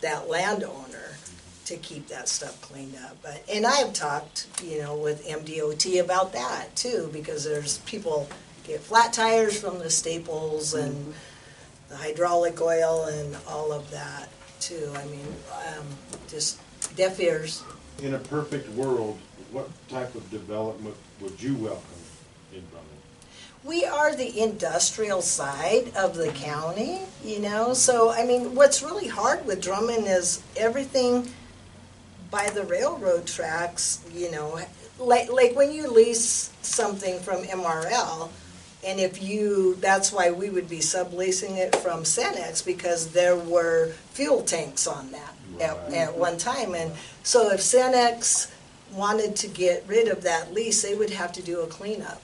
that landowner to keep that stuff cleaned up. And I have talked, you know, with MDOT about that too, because there's people get flat tires from the Staples and the hydraulic oil and all of that too. I mean, just deaf ears. In a perfect world, what type of development would you welcome in Drummond? We are the industrial side of the county, you know, so, I mean, what's really hard with Drummond is everything by the railroad tracks, you know, like when you lease something from MRL, And if you, that's why we would be subleasing it from Cenex, because there were fuel tanks on that at one time. And so if Cenex wanted to get rid of that lease, they would have to do a cleanup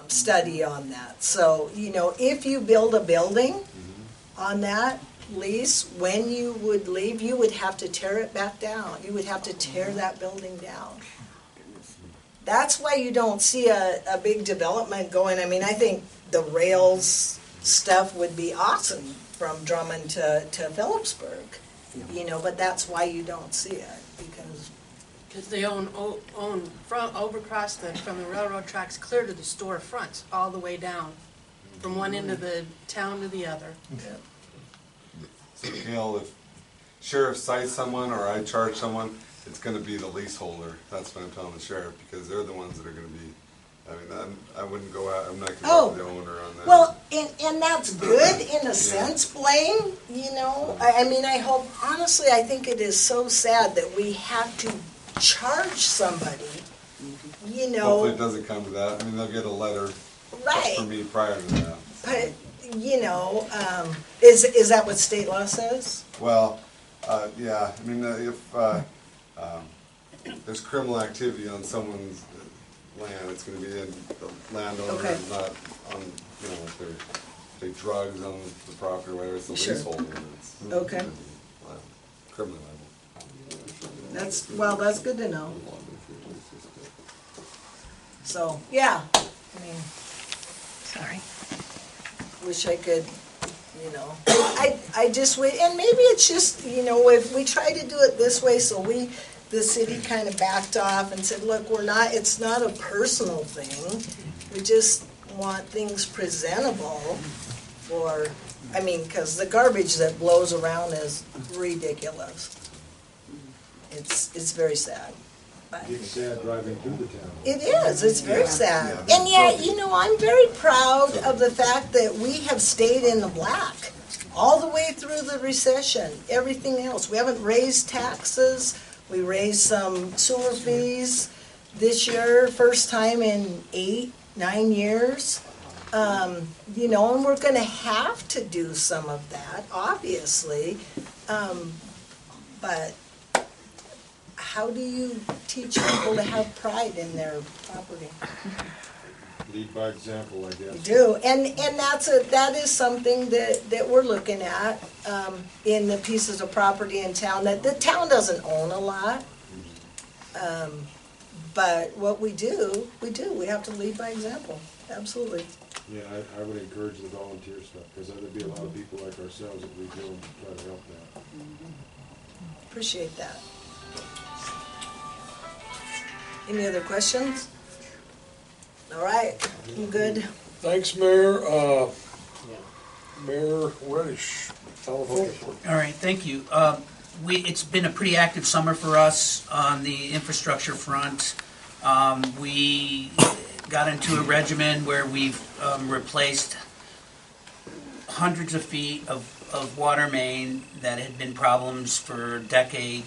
study on that. So, you know, if you build a building on that lease, when you would leave, you would have to tear it back down. You would have to tear that building down. That's why you don't see a big development going. I mean, I think the rails stuff would be awesome from Drummond to Philipsburg, you know, but that's why you don't see it, because they own front overcross from the railroad tracks clear to the storefronts, all the way down, from one end of the town to the other. So Gail, if sheriff cites someone or I charge someone, it's gonna be the leaseholder. That's what I'm telling the sheriff, because they're the ones that are gonna be, I mean, I wouldn't go out, I'm not gonna go after the owner on that. Well, and that's good in a sense, Blaine, you know. I mean, I hope, honestly, I think it is so sad that we have to charge somebody, you know. Hopefully it doesn't come to that. I mean, they'll get a letter from me prior to that. But, you know, is that what state law says? Well, yeah, I mean, if there's criminal activity on someone's land, it's gonna be in the landowner, Okay. not on, you know, if they drugs on the property or whatever, it's the Sure. leaseholder. It's Okay. criminal liable. That's good to know. So, yeah, I mean, Sorry. wish I could, you know, I just wait, and maybe it's just, you know, if we try to do it this way, so the city kind of backed off and said, look, it's not a personal thing, we just want things presentable for, I mean, because the garbage that blows around is ridiculous. It's very sad. But It's sad driving through the town. it is, it's very sad. And yet, you know, I'm very proud of the fact that we have stayed in the black all the way through the recession, everything else. We haven't raised taxes, we raised some sewer fees this year, first time in 8-9 years. You know, and we're gonna have to do some of that, obviously. But how do you teach people to have pride in their property? Lead by example, I guess. Do, and that is something that we're looking at, in the pieces of property in town, that the town doesn't own a lot. But what we do, we have to lead by example, absolutely. Yeah, I would encourage the volunteer stuff, because there'd be a lot of people like ourselves that we do and try to help that. Appreciate that. Any other questions? All right, I'm good. Thanks, Mayor. Mayor Reddish, Town of Philipsburg. All right, thank you. It's been a pretty active summer for us on the infrastructure front. We got into a regimen where we've replaced hundreds of feet of water main that had been problems for a decade.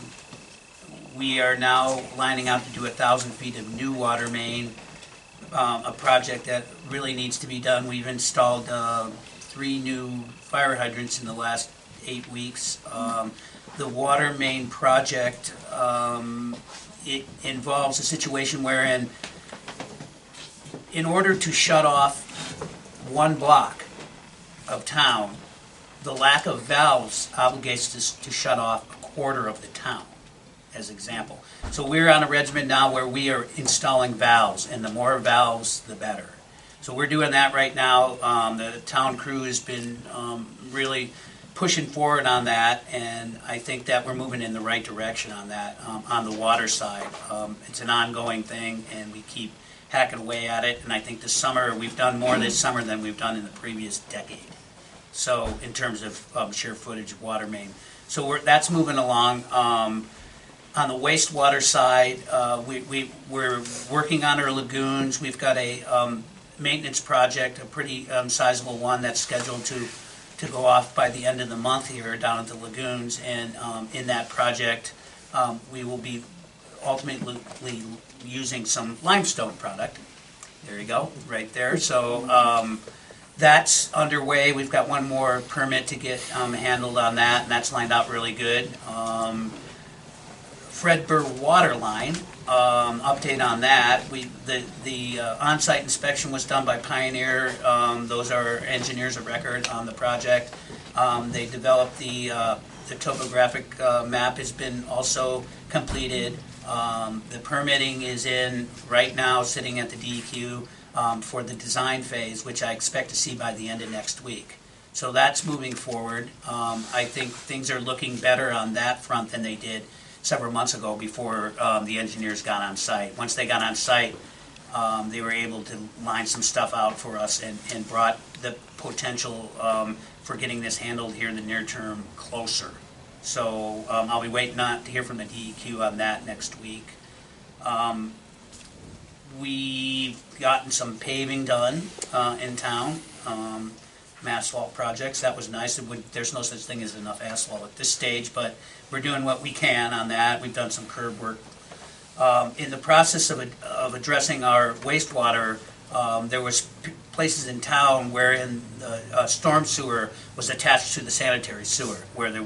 We are now lining out to do 1,000 feet of new water main, a project that really needs to be done. We've installed 3 new fire hydrants in the last 8 weeks. The water main project, it involves a situation wherein in order to shut off one block of town, the lack of valves obligates us to shut off a quarter of the town, as example. So we're on a regimen now where we are installing valves, and the more valves, the better. So we're doing that right now. The town crew has been really pushing forward on that, and I think that we're moving in the right direction on that, on the water side. It's an ongoing thing, and we keep hacking away at it, and I think this summer, we've done more this summer than we've done in the previous decade. So, in terms of sheer footage of water main. So that's moving along. On the wastewater side, we're working on our lagoons. We've got a maintenance project, a pretty sizable one that's scheduled to go off by the end of the month here down at the lagoons. And in that project, we will be ultimately using some limestone product There you go, right there. So that's underway. We've got one more permit to get handled on that, and that's lined out really good. Fred Burr water line, update on that. The on-site inspection was done by Pioneer. Those are engineers of record on the project. They developed the topographic map has been also completed. The permitting is in right now, sitting at the DEQ for the design phase, which I expect to see by the end of next week. So that's moving forward. I think things are looking better on that front than they did several months ago before the engineers got on site. Once they got on site, they were able to line some stuff out for us and brought the potential for getting this handled here in the near term closer. So I'll be waiting to hear from the DEQ on that next week. We've gotten some paving done in town, asphalt projects. That was nice. There's no such thing as enough asphalt at this stage, but we're doing what we can on that. We've done some curb work. In the process of addressing our wastewater, there was places in town wherein the storm sewer was attached to the sanitary sewer, where it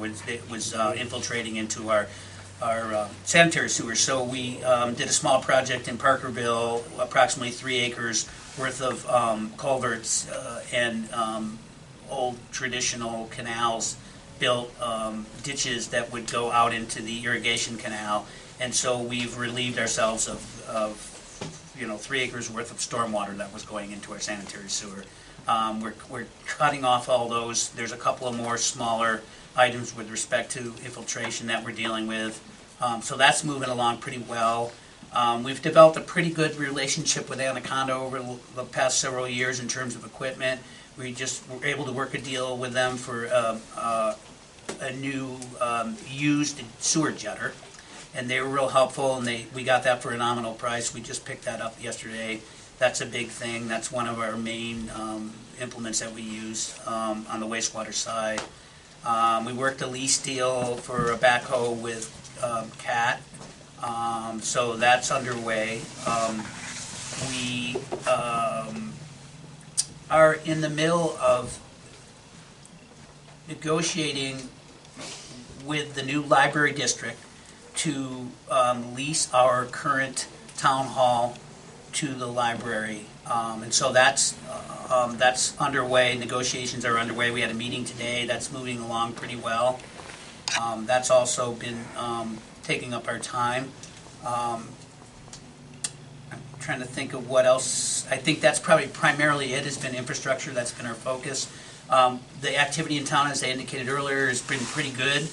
was infiltrating into our sanitary sewer. So we did a small project in Parkerville, approximately 3 acres worth of culverts and old traditional canals, built ditches that would go out into the irrigation canal. And so we've relieved ourselves of 3 acres worth of stormwater that was going into our sanitary sewer. We're cutting off all those. There's a couple of more smaller items with respect to infiltration that we're dealing with. So that's moving along pretty well. We've developed a pretty good relationship with Anaconda over the past several years in terms of equipment. We just were able to work a deal with them for a new used sewer jetter. And they were real helpful, and we got that for a nominal price. We just picked that up yesterday. That's a big thing. That's one of our main implements that we use on the wastewater side. We worked a lease deal for a backhoe with CAT, so that's underway. We are in the middle of negotiating with the new library district to lease our current town hall to the library, and so that's underway. Negotiations are underway. We had a meeting today. That's moving along pretty well. That's also been taking up our time. I'm trying to think of what else. I think that's probably primarily it. Has been infrastructure. That's been our focus. The activity in town, as I indicated earlier, has been pretty good.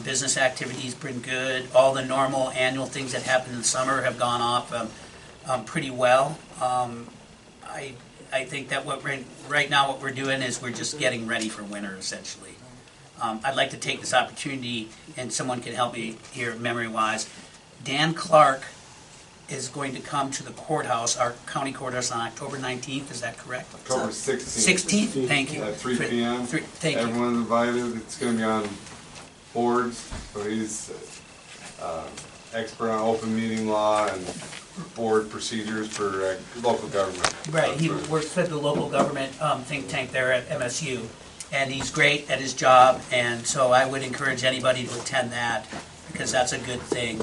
Business activity's been good. All the normal annual things that happen in the summer have gone off pretty well. I think that right now what we're doing is we're just getting ready for winter, essentially. I'd like to take this opportunity, and someone can help me here memory-wise. Dan Clark is going to come to the courthouse, our county courthouse, on October 19th. Is that correct? October 16th. 16th? Thank you. At 3 p.m. Thank you. Everyone's invited. It's going to be on boards, so he's expert on open meeting law and board procedures for local government. Right, he works at the local government think tank there at MSU, and he's great at his job, and so I would encourage anybody to attend that, because that's a good thing.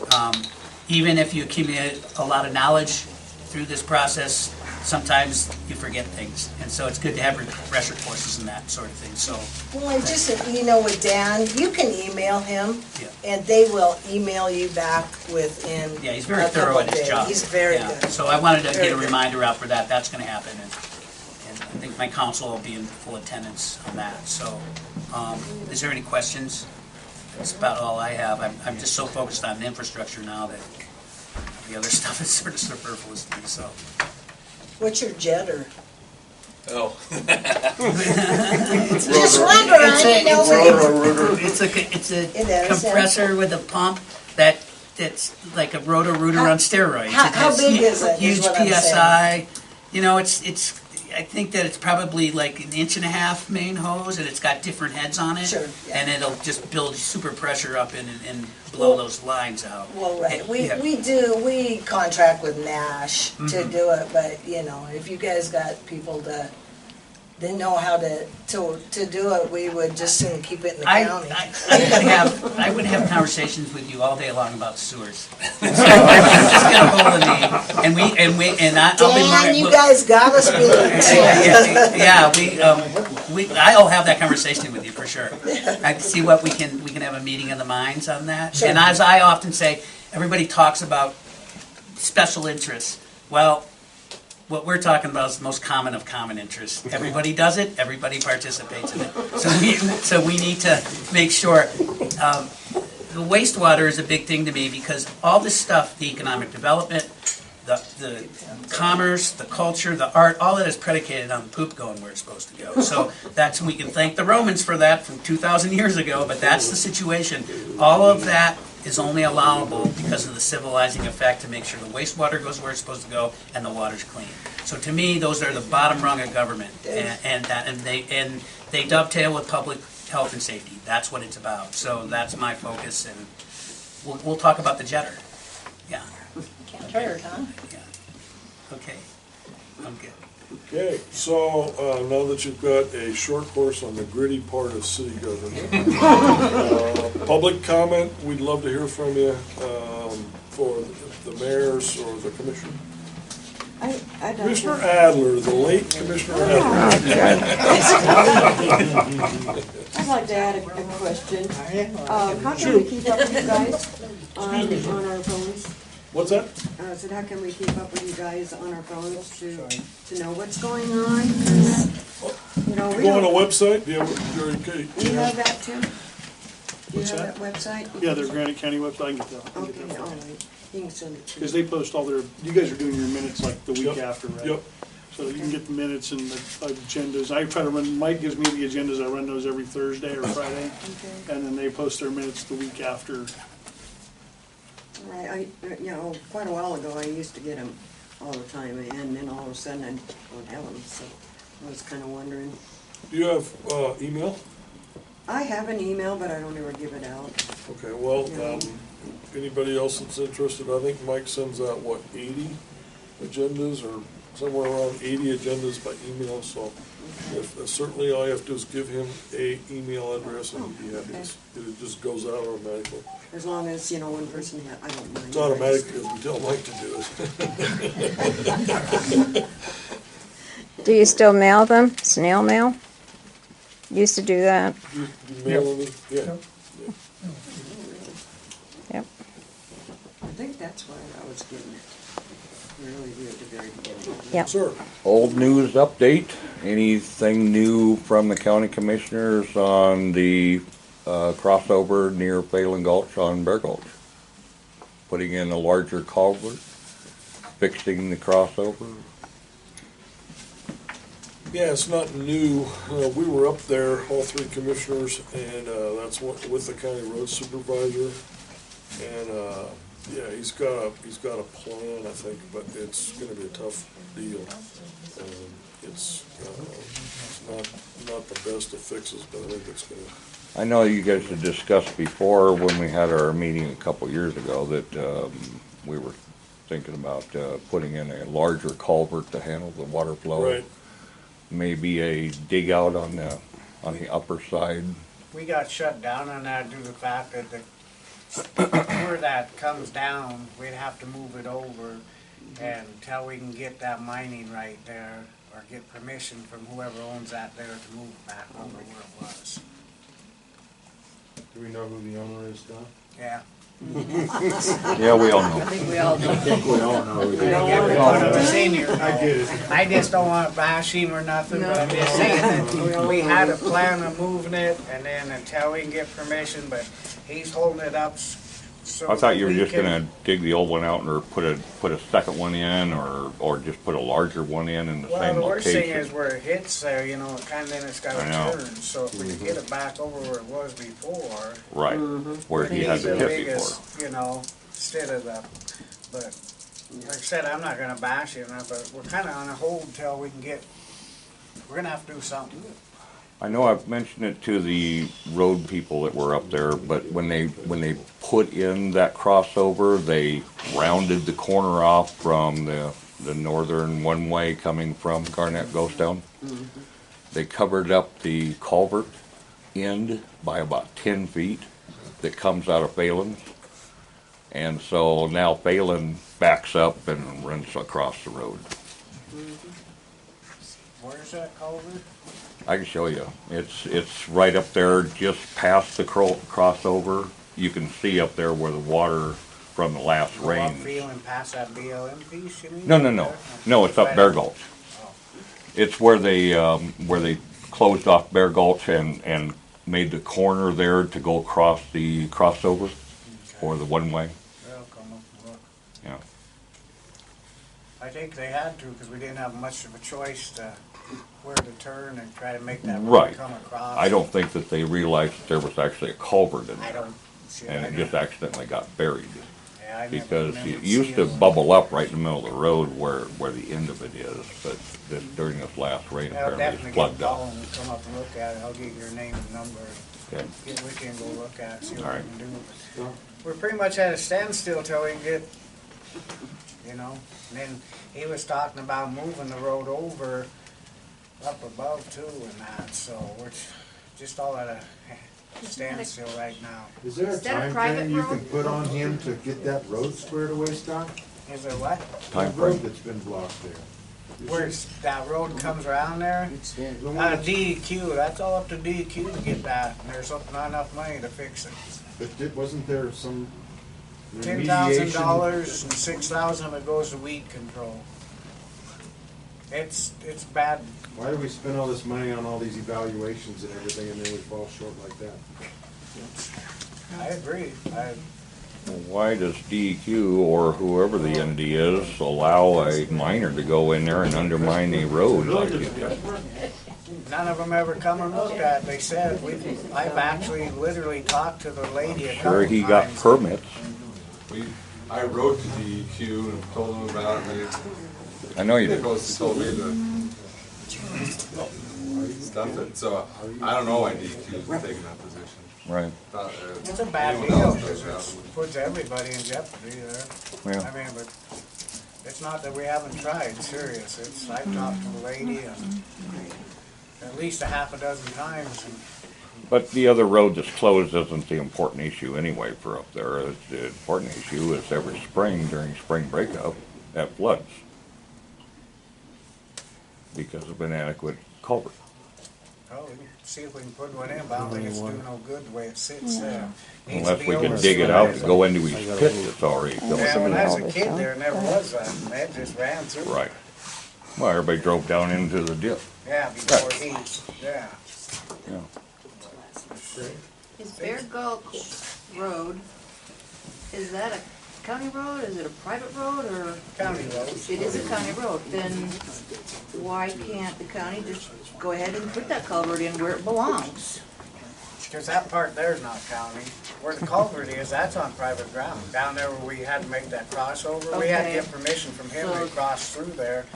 Even if you accumulate a lot of knowledge through this process, sometimes you forget things, and so it's good to have refresher courses and that sort of thing. So, well, and just, with Dan, you can email him, and they will email you back within yeah, he's very thorough at his job. He's very good. So I wanted to Very get a good. reminder out for that. That's going to happen, and I think my council will be in full attendance on that. So, is there any questions? That's about all I have. I'm just so focused on infrastructure now that the other stuff is sort of superfluous to me. So. What's your jetter? Oh. Just wondering, It's a compressor with a pump it's like a roto-rooter on steroids. How big is it? Huge is what I'm PSI. saying. It's I think that it's probably like 1.5 inch main hose, and it's got different heads on it. Sure, yeah. And it'll just build super pressure up and blow those lines out. Well, right, Yeah. we contract with Nash to Mhm. do it, but, you know, if you guys got people that know how to do it, we would just soon keep it in the county. I would have conversations with you all day long about sewers. Just get a hold of me, I'll be more. Dan, you guys got us beat. Yeah, I'll have that conversation with you for sure. I see what we can have a meeting of the minds on that. Sure. And as I often say, everybody talks about special interests. Well, what we're talking about is the most common of common interests. Everybody does it, everybody participates in it. So we need to make sure. The wastewater is a big thing to me because all this stuff, the economic development, the commerce, the culture, the art, all that is predicated on the poop going where it's supposed to go. So we can thank the Romans for that from 2,000 years ago, but that's the situation. All of that is only allowable because of the civilizing effect to make sure the wastewater goes where it's supposed to go and the water's clean. So to me, those are the bottom rung of government, and they dovetail with public health and safety. That's what it's about. So that's my focus, and we'll talk about the jetter. Yeah. Can't hurt, huh? Yeah. Okay. I'm good. Okay, so now that you've got a short course on the gritty part of city government, public comment, we'd love to hear from you for the mayors or the commissioner. Commissioner Adler, the late Commissioner Adler. I'd like to add a question. How can we keep up with you guys on our phones? What's that? I said, how can we keep up with you guys on our phones to know what's going on? 'Cause, you know, we Go on a don't. website, do you Do you have that too? Do you What's have that? that website? Yeah, their Granite County website, I can get that. Okay, all right. You can send it to me. Because they post all their, you guys are doing your minutes like the week Yep. after, right? Yep. So you can get the minutes and the agendas. I try to run, Mike gives me the agendas, I run those every Thursday or Friday. Okay. And then they post their minutes the week after. Right, you know, quite a while ago, I used to get them all the time, and then all of a sudden I don't have them, so I was kinda wondering. Do you have email? I have an email, but I don't ever give it out. Okay, well, Yeah. anybody else that's interested, I think Mike sends out, 80 agendas or somewhere around 80 agendas by email, so certainly all you have to do is give him a email address and he'd be happy. It just goes out automatically. As long as, you know, one person, I don't mind. It's automatic because we tell Mike to do it. Do you still mail them? Snail mail? Used to do that. You mail them? Yeah. Yep. I think that's why I was getting it. Really good at the very beginning. Yep. Sir. Old news update, anything new from the county commissioners on the crossover near Phelan Gulch on Bear Gulch? Putting in a larger culvert, fixing the crossover? Yeah, it's not new. We were up there, all three commissioners, and that's what, with the county road supervisor. And yeah, he's got a plan, I think, but it's gonna be a tough deal. It's not the best of fixes, but I think it's gonna. I know you guys had discussed before when we had our meeting a couple years ago that we were thinking about putting in a larger culvert to handle the water flow. Right. Maybe a dig out on the upper side. We got shut down on that due to the fact that where that comes down, we'd have to move it over until we can get that mining right there or get permission from whoever owns that there to move it back over where it was. Do we know who the owner is, Don? Yeah. Yeah, we all know. I think we all know. I think we all know. I think everyone of the senior I get it. I just don't want to bash him or nothing, but I'm just saying that we had a plan of moving it, and then until we can get permission, but he's holding it up so I thought you were we just can- gonna dig the old one out or put a second one in or just put a larger one in the Well, same the worst thing location. is where it hits there, you know, it kind of then it's got I know. to turn, so if we could get it back over where it was before. Right, where he had it'd be to the hit before. biggest, you know, instead of the, but like I said, I'm not gonna bash him, but we're kind of on a hold till we can get we're gonna have to do something. I know I've mentioned it to the road people that were up there, but when they put in that crossover, they rounded the corner off from the northern one-way coming from Garnett Ghost Town. They covered up the culvert end by about 10 feet that comes out of Phelan's. And so now Phelan backs up and runs across the road. Where's that culvert? I can show you. It's right up there, just past the crossover. You can see up there where the water from the last Go up rain. Feeling past that BLM piece, you mean? No, it's up Bear Gulch. It's where they closed off Bear Gulch and made the corner there to go across the crossover or the one-way. Well, come up and look. Yeah. I think they had to, because we didn't have much of a choice to where to turn and try to make that road Right. come across. I don't think that they realized that there was actually a culvert in I there. don't see And I it just accidentally got buried. Yeah, I never Because remember it used to seeing bubble up right in the middle of the road where the end of it is, but during this last rain I'll apparently definitely it's get a plugged call up. and come up and look at it. I'll get your name and number. Okay. Get with you and go look at it, see what All we right. can do. We're pretty much at a standstill till we can get, you know, and then he was talking about moving the road over up above too and that, so we're just all at a standstill right now. Is there a Is that a time private frame you road? can put on him to get that road squared away, Scott? Is there what? Time That road frame. that's been blocked there. Where's that road comes around there? The one that's- DEQ, that's all up to DEQ to get that, and there's not enough money to fix it. But wasn't there some $10,000 remediation? and $6,000 of it goes to weed control. It's bad. Why do we spend all this money on all these evaluations and everything and then we fall short like that? I agree. Why does DEQ or whoever the entity is allow a miner to go in there and undermine a road like it? None of them ever come and looked at it. They said, I've actually literally talked to the lady a couple Sure, he got times. permits. I wrote to DEQ and told them about it, and they. I know you did. They told me to stuff it, so I don't know why DEQ is taking that position. Right. It's a bad deal because it puts everybody in jeopardy there. Yeah. I mean, but it's not that we haven't tried, serious. I've talked to the lady and at least a half a dozen times. And But the other road that's closed isn't the important issue anyway for up there. The important issue is every spring during spring breakup, that floods. Because of inadequate culvert. oh, we can see if we can put one in, but I don't think it's doing no good the way it sits there. Needs Unless to we be can over dig it some out way. and go into his pit that's already filled. Yeah, when I was a kid, there never was that. That just ran through. Right. Well, everybody drove down into the dip. Yeah, before he, yeah. Yeah. Is Bear Gulch Road, is that a county road, is it a private road, or? County road. It is a county road, then why can't the county just go ahead and put that culvert in where it belongs? Because that part there's not county. Where the culvert is, that's on private ground. Down there where we had to make that crossover, we had to Okay. get permission from him to So- cross through there.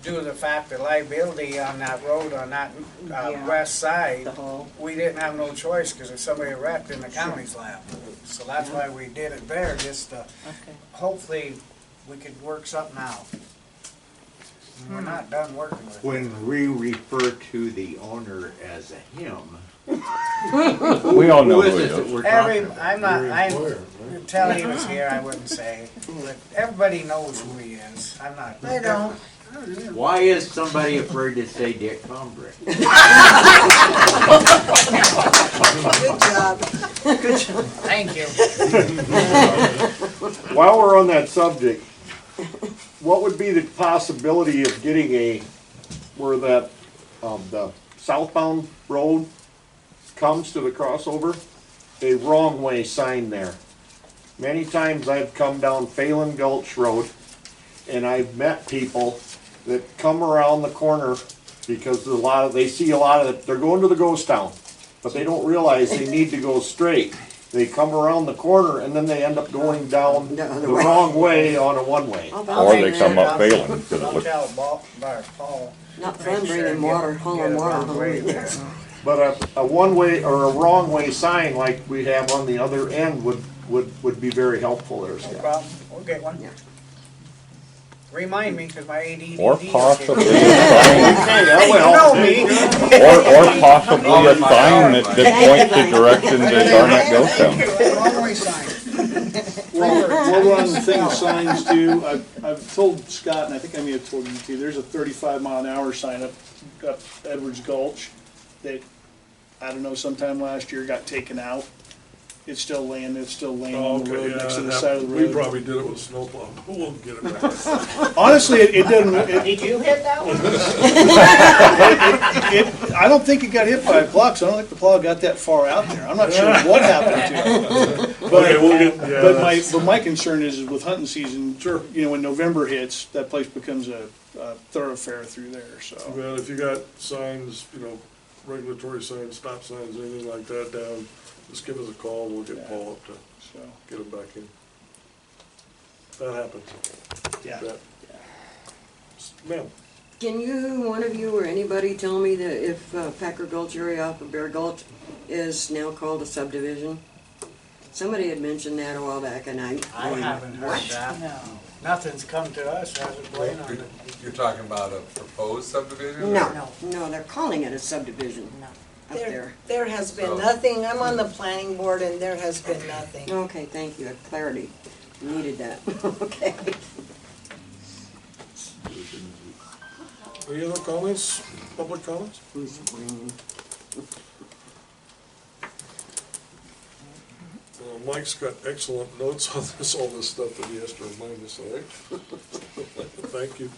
Due to the fact that liability on that road, on that Yeah. west side, The whole- we didn't have no choice because if somebody wrecked in the county's lap. So that's why we did it there, just to, hopefully, we could work something out. We're not done working with it. When we refer to the owner as a him. We all know who who is it it that is. we're talking about? I'm not, until he was here, I wouldn't say. But everybody knows who he is. I'm not. I don't. Why is somebody afraid to say Dick Combrick? Good job. Good job. Thank you. While we're on that subject, what would be the possibility of getting where that, the southbound road comes to the crossover, a wrong way sign there? Many times I've come down Phelan Gulch Road and I've met people that come around the corner because they see a lot of it, they're going to the ghost town, but they don't realize they need to go straight. They come around the corner and then they end up going down the wrong way on a one-way. Or they come up Phelan. 'cause it I'll looks- tell Paul. Not fun bringing water, hauling water home. But a one-way or a wrong-way sign like we have on the other end would be very helpful there, No Scott. problem, we'll get one. Remind me, cause my ADD. Or possibly a Okay, sign, I will. or possibly a sign that points the direction that Garnet goes down. Wrong way sign. We'll run the thing of signs too. I've told Scott, and I think I may have told you too, there's a 35-mile-an-hour sign up Edwards Gulch that, I don't know, sometime last year got taken out. It's still laying on the road next to the side of the road. We probably did it with a snowplow, but we'll get it back. Honestly, it didn't. Did you hit that one? I don't think it got hit by a plow, 'cause I don't think the plow got that far out there. I'm not sure what happened to it. But my concern is with hunting season, you know, when November hits, that place becomes a thoroughfare through there, so. Well, if you got signs, you know, regulatory signs, stop signs, anything like that down, just give us a call, we'll get Paul up to get them back in. That happens. Yeah. Ma'am. Can you, one of you or anybody tell me that if Packer Gulch area off of Bear Gulch is now called a subdivision? Somebody had mentioned that a while back and I haven't heard that. No. Nothing's come to us as of late on it. You're talking about a proposed subdivision? No, they're calling it a subdivision up there. There has been nothing, I'm on the planning board and there has been nothing. Okay, thank you, clarity, needed that, okay. Any other comments, public comments? Mike's got excellent notes on this, all this stuff that he has to remind us of, right? Thank you.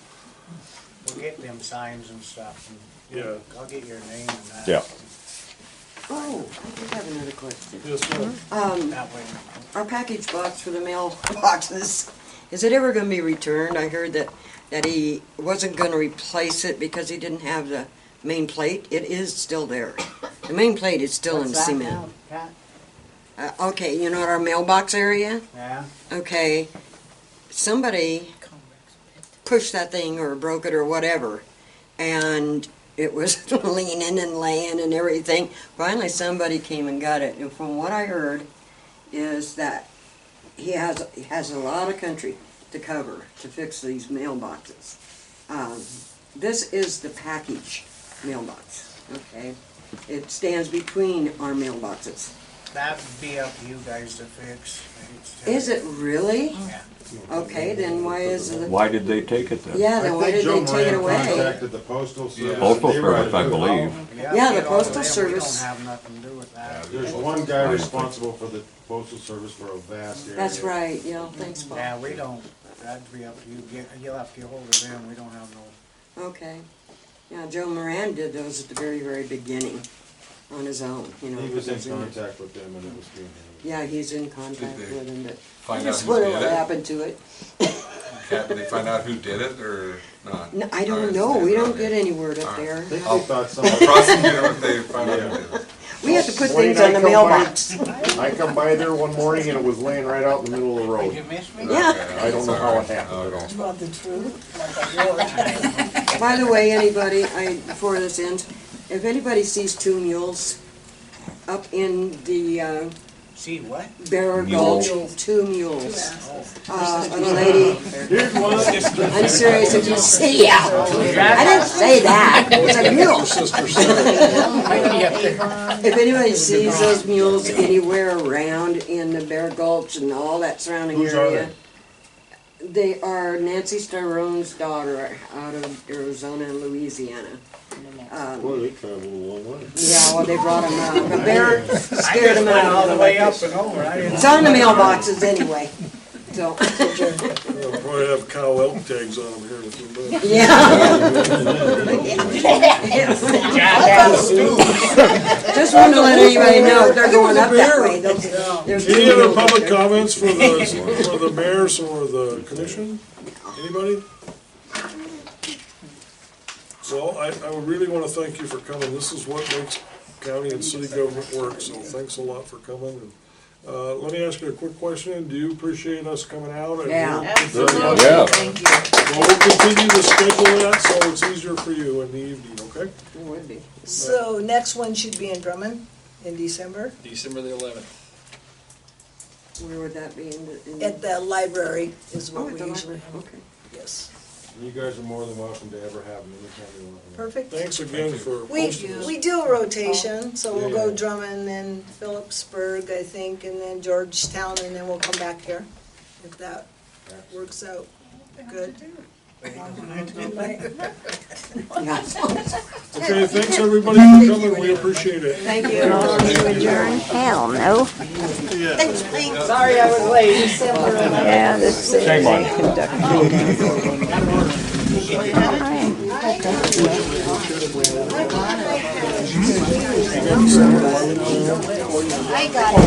We'll get them signs and stuff, and Yeah. I'll get your name and that. Yeah. Oh, I do have another question. Yes, ma'am. That way. Our package box for the mail boxes, is it ever gonna be returned? I heard that he wasn't gonna replace it because he didn't have the main plate. It is still there. The main plate is still in cement. Okay, you know our mailbox area? Yeah. Okay, somebody pushed that thing or broke it or whatever, and it was leaning and laying and everything. Finally, somebody came and got it, and from what I heard is that he has a lot of country to cover to fix these mailboxes. This is the package mailbox, okay? It stands between our mailboxes. That'd be up to you guys to fix. Is it really? Yeah. Okay, then why is it? Why did they take it then? Yeah, then why did they take it away? Contacted the postal service. Postal service, I believe. Yeah, the postal service. We don't have nothing to do with that. There's one guy responsible for the postal service for a vast area. That's right, yeah, thanks, Bob. Yeah, we don't, that'd be up to you. You'll have to get hold of them. We don't have no. Okay. Yeah, Joe Moran did those at the very, very beginning on his own, you know. He was in because contact with them and it was being handled. Yeah, he's in contact Did they with him, but I find just out who wonder did what it? happened to it. Did they find out who did it or not? No, I Or don't is know, it- we don't okay. get any word up All right. there. I think I'll- they thought I'll somebody. prosecute them if they find out who did it. We have to put Wayne, things on the I come mailbox. I come by there one morning and it was laying right out in the middle of the Did you road. miss me? Yeah. Okay, I don't know how it sorry. happened at all. About the truth? By the way, anybody, before this ends, if anybody sees two mules up in the See what? Bear Mules. Gulch, two mules. A lady, Here's one. I'm serious, if you see, yeah, I didn't say that, it's a mule. Sister Sarah. If anybody sees those mules anywhere around in the Bear Gulch and all that surrounding Whose are area, they are Nancy Styrone's daughter out of Arizona and Louisiana. Boy, they traveled a long way. Yeah, well, they brought them out. The bear scared them Went all out. the way up and over. I didn't. It's on the mailboxes anyway, so. They'll probably have cow elk tags on them here in a few minutes. Just wanted to let anybody know, they're going up that way. There's two Any other mules up public there. comments for the mayors or the commission? Anybody? Well, I really want to thank you for coming. This is what makes county and city government work, so thanks a lot for coming. And let me ask you a quick question. Do you appreciate us coming out? Yeah. Absolutely. Yeah. Thank you. Well, we'll continue to schedule that so it's easier for you in the evening, okay? It would be. So next one should be in Drummond in December, December the 11th. Where would that be in at the library is Oh, what at we the usually, library, okay. yes. And you guys are more than welcome to ever have them anytime you want. Perfect. Thanks again for We, hosting this. we do a rotation, so we'll go Yeah. Drummond, then Philipsburg, I think, and then Georgetown, and then we'll come back here, if that works out good. Okay, thanks everybody for coming, we appreciate it. Thank you. Hell no. Thanks, Pete. Sorry I was late. December 11th. Yeah, this is Shame on you. I got it.